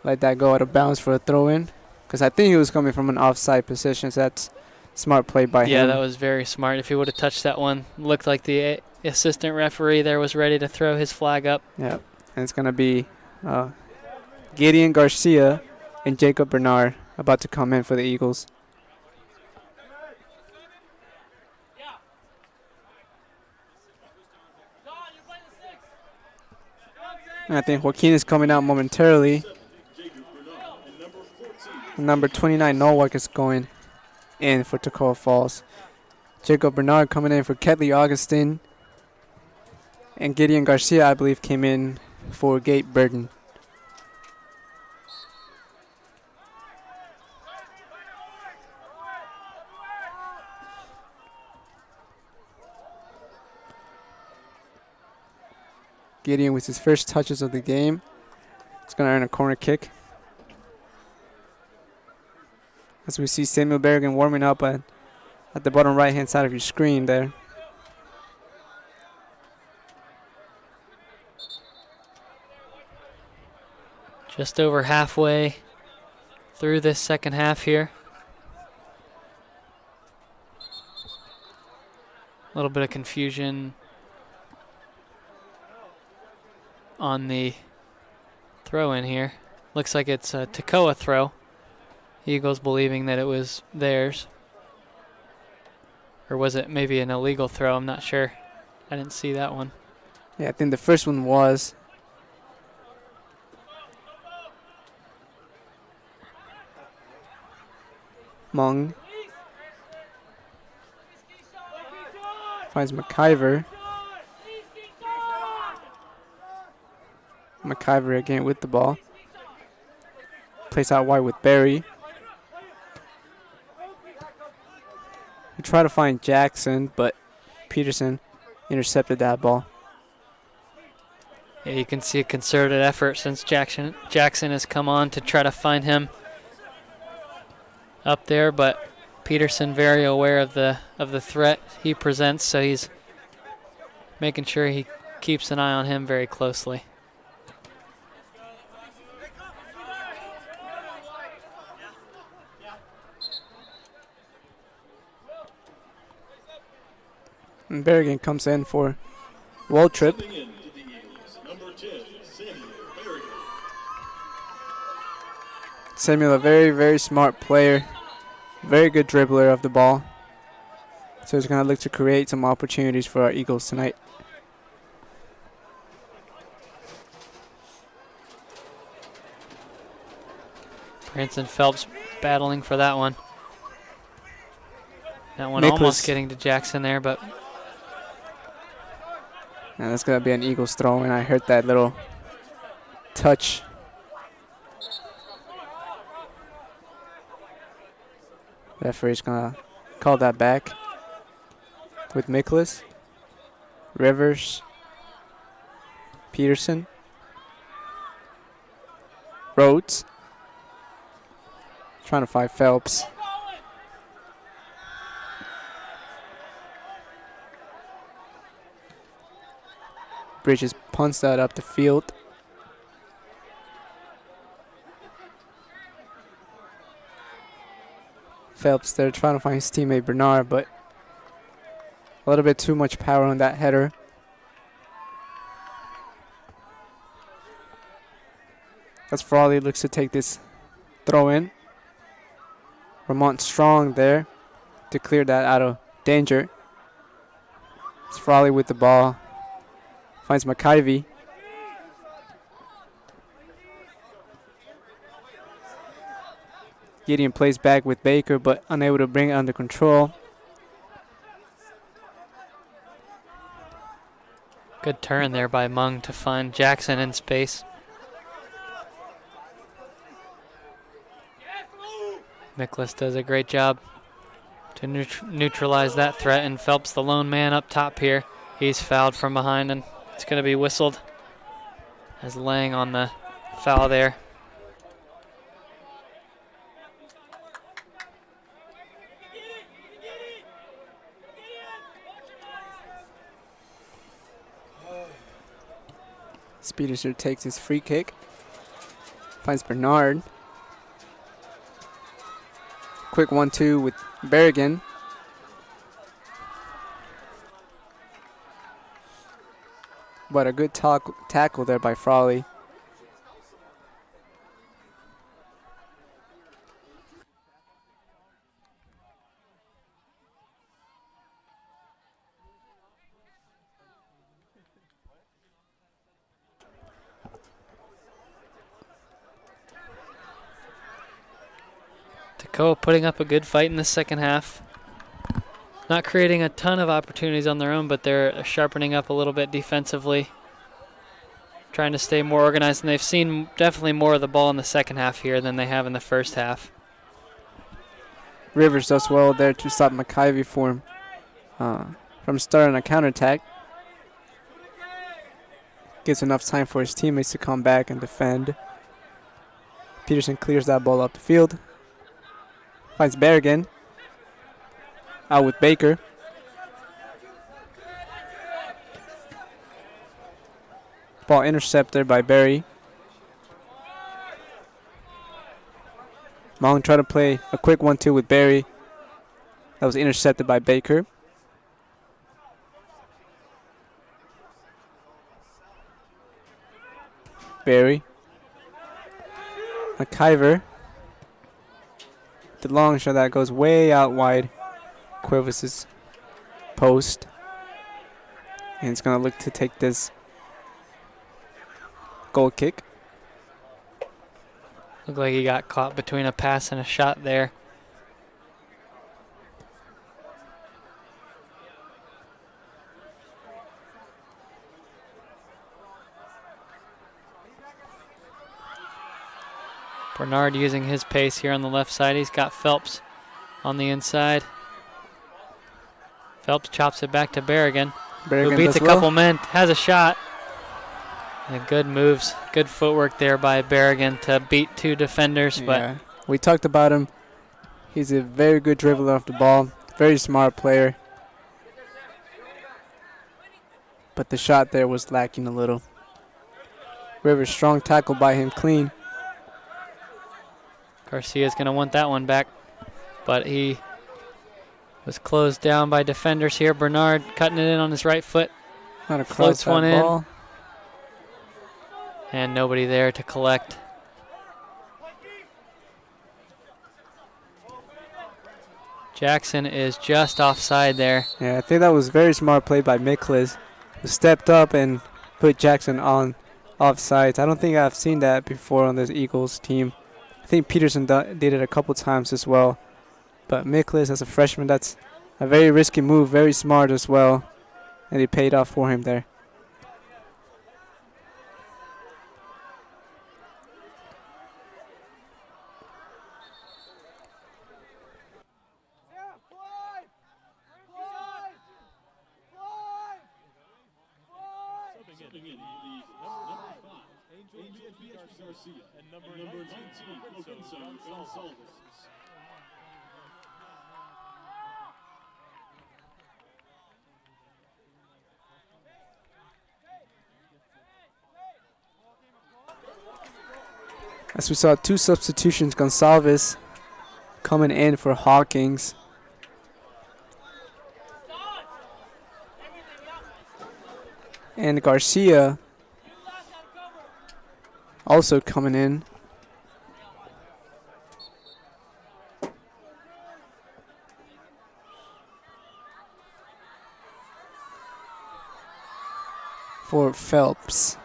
let that go out of bounds for a throw-in, because I think he was coming from an offside position, so that's smart play by him. Yeah, that was very smart. If he would have touched that one, looked like the assistant referee there was ready to throw his flag up. Yeah, and it's going to be Gideon Garcia and Jacob Bernard about to come in for the Eagles. And I think Joaquin is coming out momentarily. Number 29, Nowak, is going in for Toccoa Falls. Jacob Bernard coming in for Ketley Augustine. And Gideon Garcia, I believe, came in for Gate Burton. Gideon with his first touches of the game. He's going to earn a corner kick. As we see Samuel Berrigan warming up at the bottom right-hand side of your screen there. Just over halfway through this second half here. A little bit of confusion on the throw in here. Looks like it's a Toccoa throw. Eagles believing that it was theirs. Or was it maybe an illegal throw? I'm not sure. I didn't see that one. Yeah, I think the first one was. Mung finds McIver. McIver again with the ball. Plays out wide with Barry. We try to find Jackson, but Peterson intercepted that ball. Yeah, you can see a concerted effort since Jackson has come on to try to find him up there, but Peterson very aware of the threat he presents, so he's making sure he keeps an eye on him very closely. And Berrigan comes in for Waltrip. Samuel, a very, very smart player. Very good dribbler of the ball. So he's going to look to create some opportunities for our Eagles tonight. Branson Phelps battling for that one. That one Nicholas almost getting to Jackson there, but and that's going to be an Eagles throw, and I heard that little touch. Referee's going to call that back with Miklas, Rivers, Peterson, Rhodes. Trying to find Phelps. Bridges punts that up the field. Phelps there trying to find his teammate Bernard, but a little bit too much power on that header. As Frawley looks to take this throw in. Vermont Strong there to clear that out of danger. It's Frawley with the ball. Finds McIvy. Gideon plays back with Baker, but unable to bring it under control. Good turn there by Mung to find Jackson in space. Miklas does a great job to neutralize that threat, and Phelps, the lone man up top here. He's fouled from behind, and it's going to be whistled as Lang on the foul there. Peterson takes his free kick. Finds Bernard. Quick 1-2 with Berrigan. But a good tackle there by Frawley. Toccoa putting up a good fight in the second half. Not creating a ton of opportunities on their own, but they're sharpening up a little bit defensively. Trying to stay more organized, and they've seen definitely more of the ball in the second half here than they have in the first half. Rivers does well there to stop McIvy from starting a counterattack. Gives enough time for his teammates to come back and defend. Peterson clears that ball up the field. Finds Berrigan. Out with Baker. Ball intercepted by Barry. Mong tried to play a quick 1-2 with Barry. That was intercepted by Baker. Barry. McIver. The long shot that goes way out wide. Cuevas' post. And it's going to look to take this goal kick. Looked like he got caught between a pass and a shot there. Bernard using his pace here on the left side. He's got Phelps on the inside. Phelps chops it back to Berrigan, who beats a couple men, has a shot. And good moves, good footwork there by Berrigan to beat two defenders. Yeah. But We talked about him. He's a very good dribbler of the ball, very smart player. But the shot there was lacking a little. Rivers, strong tackle by him, clean. Garcia's going to want that one back. But he was closed down by defenders here. Bernard cutting it in on his right foot. Not across Floats that one in. ball. And nobody there to collect. Jackson is just offside there. Yeah, I think that was very smart play by Miklas, who stepped up and put Jackson on offsides. I don't think I've seen that before on this Eagles team. I think Peterson did it a couple times as well. But Miklas, as a freshman, that's a very risky move, very smart as well. And it paid off for him there. As we saw, two substitutions, Gonsalves coming in for Hawkins. And Garcia also coming in. for Phelps.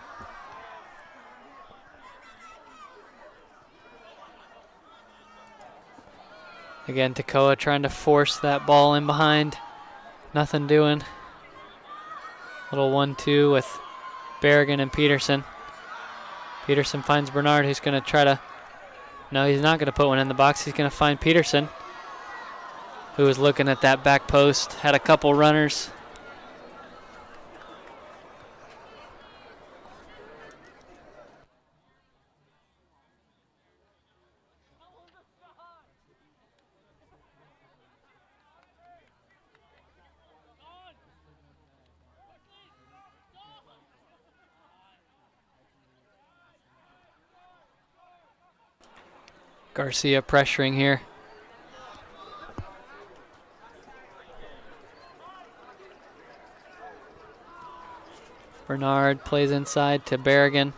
Again, Toccoa trying to force that ball in behind. Nothing doing. Little 1-2 with Berrigan and Peterson. Peterson finds Bernard, who's going to try to... No, he's not going to put one in the box. He's going to find Peterson, who was looking at that back post. Had a couple runners. Garcia pressuring here. Bernard plays inside to Berrigan.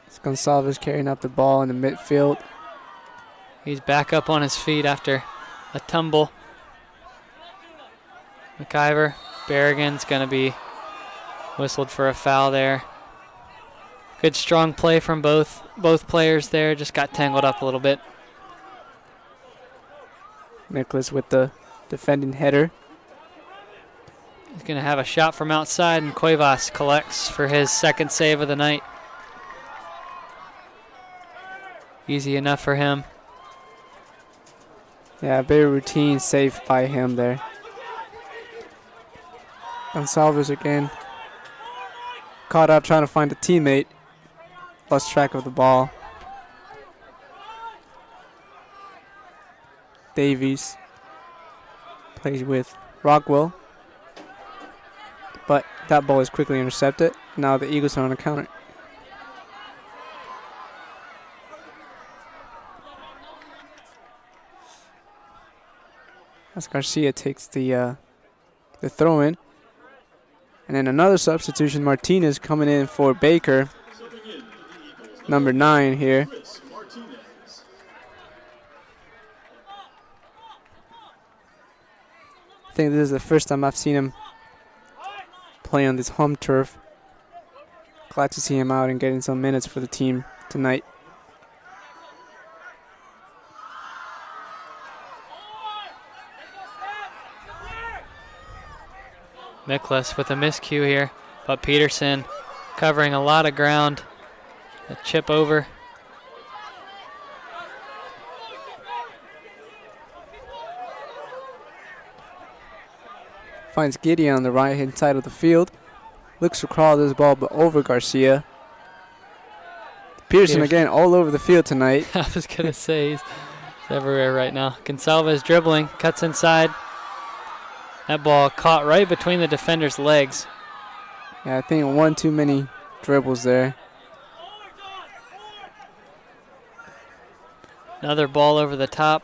It's Gonsalves carrying up the ball in the midfield. He's back up on his feet after a tumble. McIver. Berrigan's going to be whistled for a foul there. Good strong play from both players there. Just got tangled up a little bit. Nicholas with the defending header. He's going to have a shot from outside, and Cuevas collects for his second save of the night. Easy enough for him. Yeah, very routine save by him there. Gonsalves again. Caught up trying to find a teammate. Lost track of the ball. Davies plays with Rockwell. But that ball is quickly intercepted. Now the Eagles are on a counter. As Garcia takes the throw in. And then another substitution, Martinez coming in for Baker. Number 9 here. I think this is the first time I've seen him play on this home turf. Glad to see him out and getting some minutes for the team tonight. Miklas with a miscue here, but Peterson covering a lot of ground. A chip over. Finds Gideon on the right-hand side of the field. Looks to crawl this ball but over Garcia. Peterson again all over the field tonight. I was going to say he's everywhere right now. Gonsalves dribbling, cuts inside. That ball caught right between the defender's legs. Yeah, I think one too many dribbles there. Another ball over the top.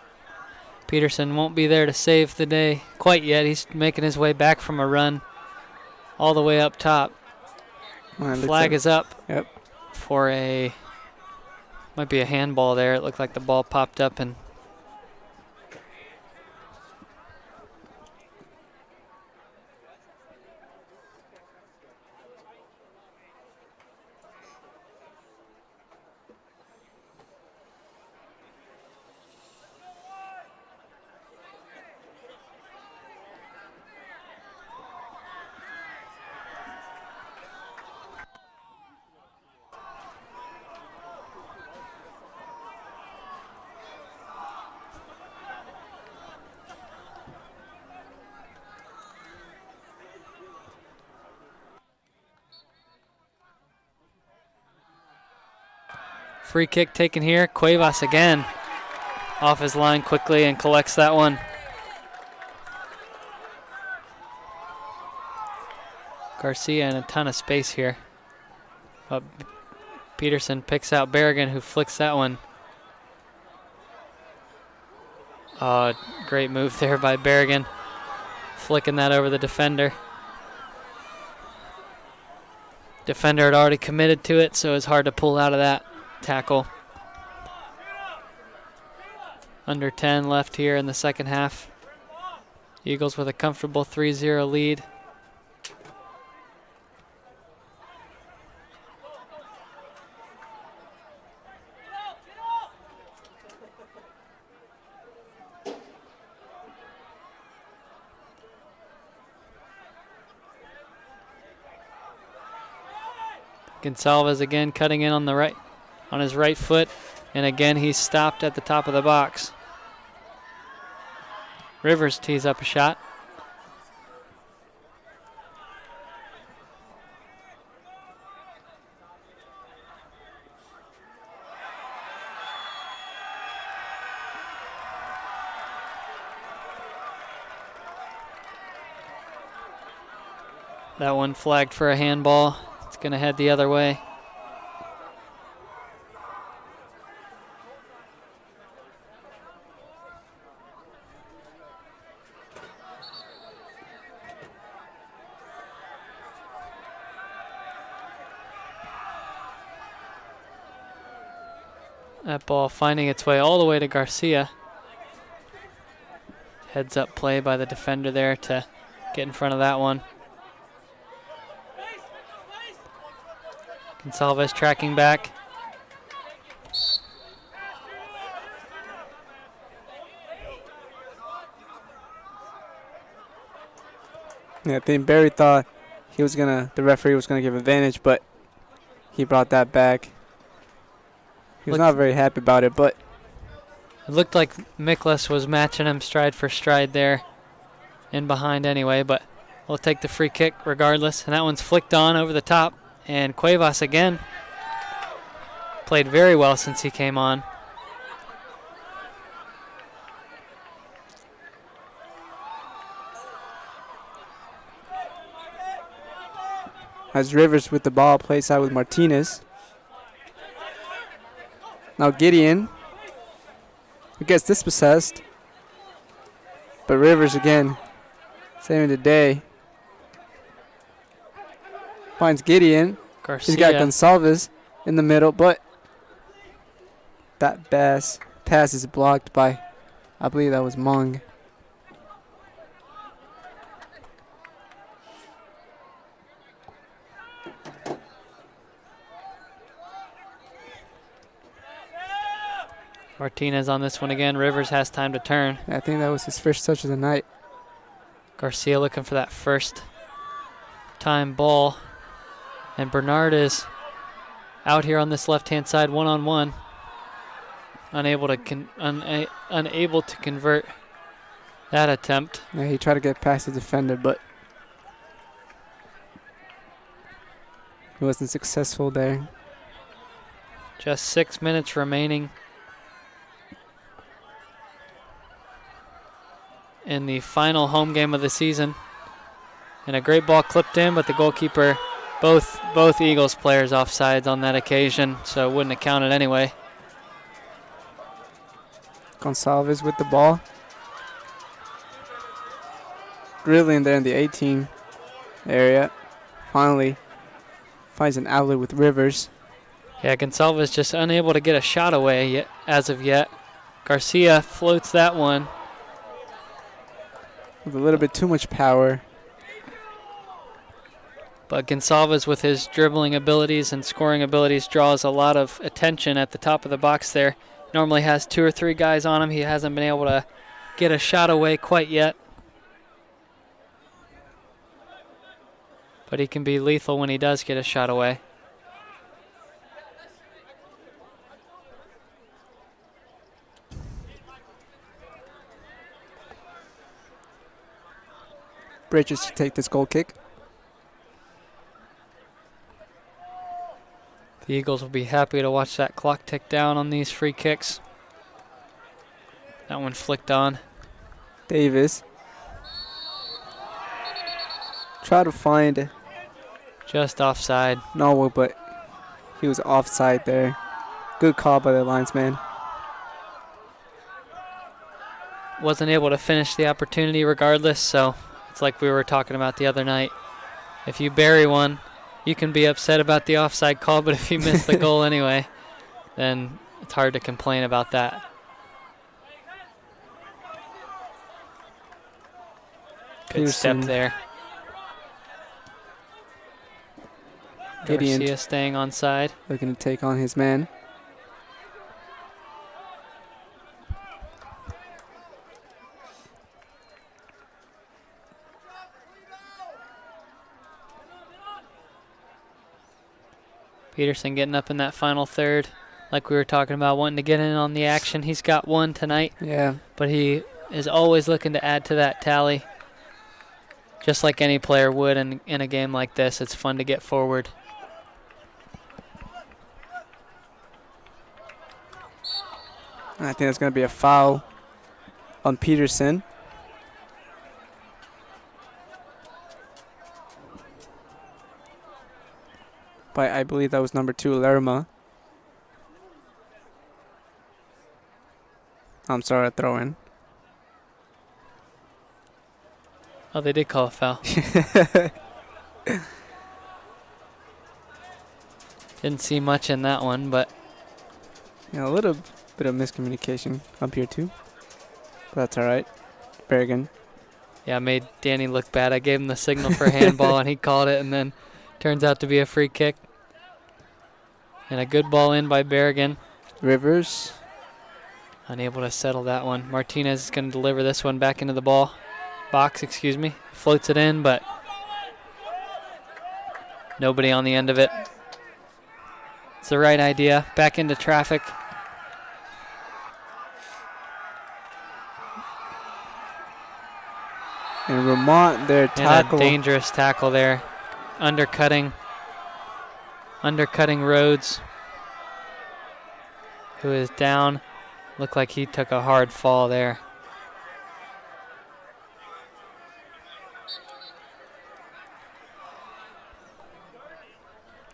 Peterson won't be there to save the day quite yet. He's making his way back from a run all the way up top. Flag is up. Yep. For might be a handball there. It looked like the ball popped up and free kick taken here. Cuevas again off his line quickly and collects that one. Garcia in a ton of space here. But Peterson picks out Berrigan, who flicks that one. Great move there by Berrigan. Flicking that over the defender. Defender had already committed to it, so it's hard to pull out of that tackle. Under 10 left here in the second half. Eagles with a comfortable 3-0 lead. Gonsalves again cutting in on his right foot, and again he's stopped at the top of the box. Rivers tees up a shot. That one flagged for a handball. It's going to head the other way. That ball finding its way all the way to Garcia. Heads up play by the defender there to get in front of that one. Gonsalves tracking back. Yeah, I think Barry thought the referee was gonna give advantage, but he brought that back. He was not very happy about it, but it looked like Miklas was matching him stride for stride there, in behind anyway, but we'll take the free kick regardless. And that one's flicked on over the top. And Cuevas again played very well since he came on. as Rivers with the ball plays out with Martinez. Now Gideon, who gets dispossessed, but Rivers again saving the day. Finds Gideon. Garcia. He's got Gonsalves in the middle, but that pass is blocked by, I believe that was Mung. Martinez on this one again. Rivers has time to turn. I think that was his first touch of the night. Garcia looking for that first time ball. And Bernard is out here on this left-hand side one-on-one. Unable to convert that attempt. Yeah, he tried to get past the defender, but he wasn't successful there. Just 6 minutes remaining in the final home game of the season. And a great ball clipped in, but the goalkeeper, both Eagles players offsides on that occasion, so it wouldn't have counted anyway. Gonsalves with the ball. Dribbling there in the 18 area. Finally finds an outlet with Rivers. Yeah, Gonsalves just unable to get a shot away yet, as of yet. Garcia floats that one. With a little bit too much power. But Gonsalves, with his dribbling abilities and scoring abilities, draws a lot of attention at the top of the box there. Normally has 2 or 3 guys on him. He hasn't been able to get a shot away quite yet. But he can be lethal when he does get a shot away. Bridges to take this goal kick. The Eagles will be happy to watch that clock tick down on these free kicks. That one flicked on. Davis. Try to find. Just offside. No, but he was offside there. Good call by the linesman. Wasn't able to finish the opportunity regardless, so it's like we were talking about the other night. If you bury one, you can be upset about the offside call, but if you miss the goal anyway, then it's hard to complain about that. Good step Peterson. there. Gideon Garcia staying on side. looking to take on his man. Peterson getting up in that final third, like we were talking about, wanting to get in on the action. He's got one tonight, Yeah. but he is always looking to add to that tally. Just like any player would in a game like this, it's fun to get forward. I think that's going to be a foul on Peterson. But I believe that was number 2, Lerma. I'm sorry, a throw in. Oh, they did call a foul. Didn't see much in that one, but Yeah, a little bit of miscommunication up here too. But that's all right. Bergen. yeah, made Danny look bad. I gave him the signal for handball, and he called it, and then turns out to be a free kick. And a good ball in by Berrigan. Rivers. Unable to settle that one. Martinez is going to deliver this one back into the box, excuse me. Floats it in, but nobody on the end of it. It's the right idea. Back into traffic. And Vermont there And a tackle. dangerous tackle there. Undercutting Rhodes, who is down. Looked like he took a hard fall there.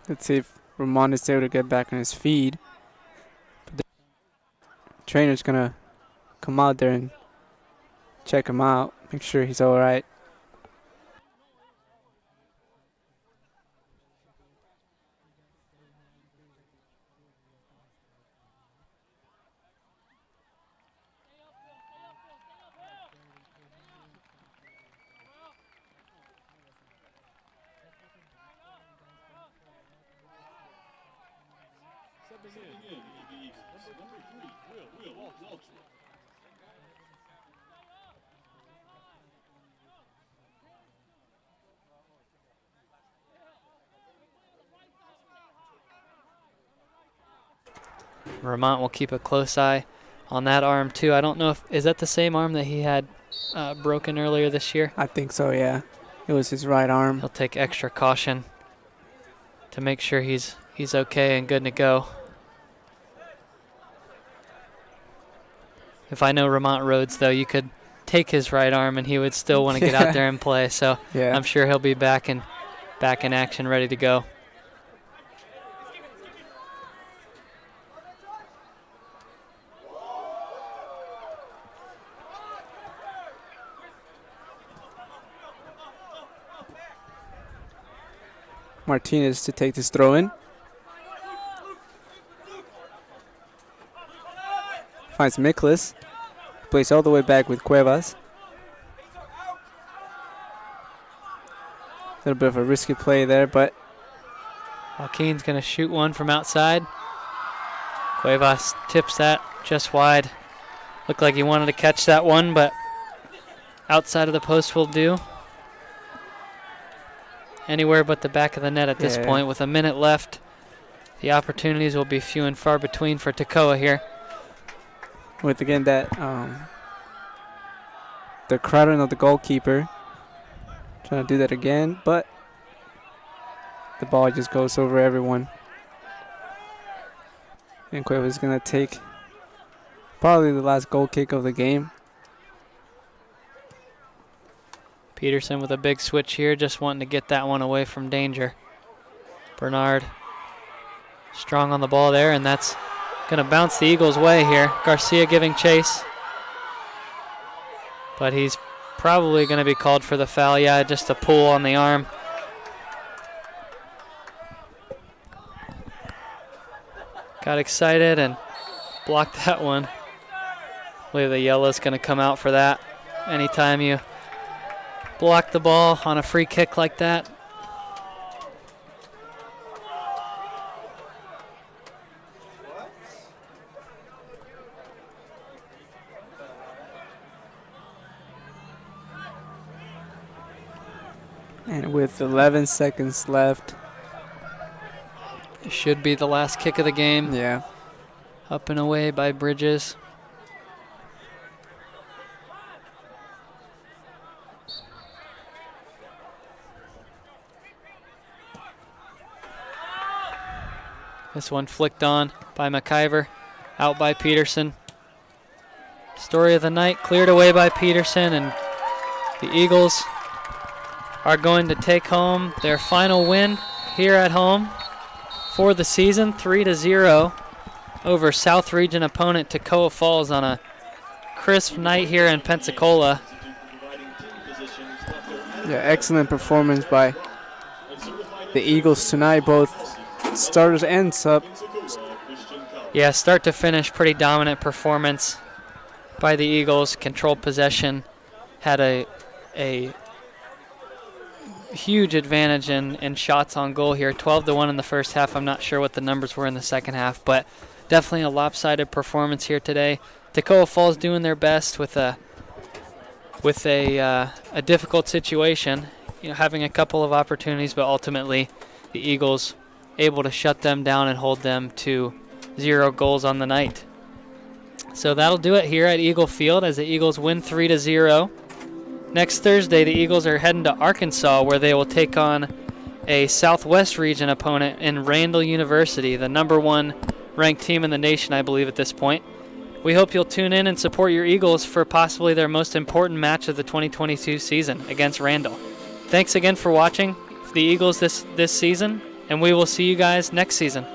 Let's see if Vermont is able to get back on his feet. But the trainer's going to come out there and check him out, make sure he's all right. Vermont will keep a close eye on that arm too. I don't know if is that the same arm that he had broken earlier this year. I think so, yeah. It was his right arm. He'll take extra caution to make sure he's okay and good to go. If I know Vermont Rhodes, though, you could take his right arm and he would still want to get out there and play. So Yeah. I'm sure he'll be back in action, ready to go. Martinez to take this throw in. Finds Miklas. Plays all the way back with Cuevas. A little bit of a risky play there, but Joaquin's going to shoot one from outside. Cuevas tips that just wide. Looked like he wanted to catch that one, but outside of the post will do. Anywhere but the back of the net at this point. With a minute left, the opportunities will be few and far between for Toccoa here. with again that the crowding of the goalkeeper. Trying to do that again, but the ball just goes over everyone. And Cuevas is going to take probably the last goal kick of the game. Peterson with a big switch here, just wanting to get that one away from danger. Bernard strong on the ball there, and that's going to bounce the Eagles' way here. Garcia giving chase. But he's probably going to be called for the foul. Yeah, just a pull on the arm. Got excited and blocked that one. I believe the yellow's going to come out for that. Anytime you block the ball on a free kick like that. And with 11 seconds left. It should be the last kick of the game. Yeah. Up and away by Bridges. This one flicked on by McIver, out by Peterson. Story of the night, cleared away by Peterson, and the Eagles are going to take home their final win here at home for the season, 3-0 over South Region opponent Toccoa Falls on a crisp night here in Pensacola. Yeah, excellent performance by the Eagles tonight, both starters and sub. Yeah, start to finish, pretty dominant performance by the Eagles. Controlled possession, had a huge advantage in shots on goal here. 12-1 in the first half. I'm not sure what the numbers were in the second half, but definitely a lopsided performance here today. Toccoa Falls doing their best with a difficult situation, having a couple of opportunities, but ultimately the Eagles able to shut them down and hold them to 0 goals on the night. So that'll do it here at Eagle Field as the Eagles win 3-0. Next Thursday, the Eagles are heading to Arkansas, where they will take on a Southwest Region opponent in Randall University, the #1 ranked team in the nation, I believe, at this point. We hope you'll tune in and support your Eagles for possibly their most important match of the 2022 season against Randall. Thanks again for watching the Eagles this season, and we will see you guys next season.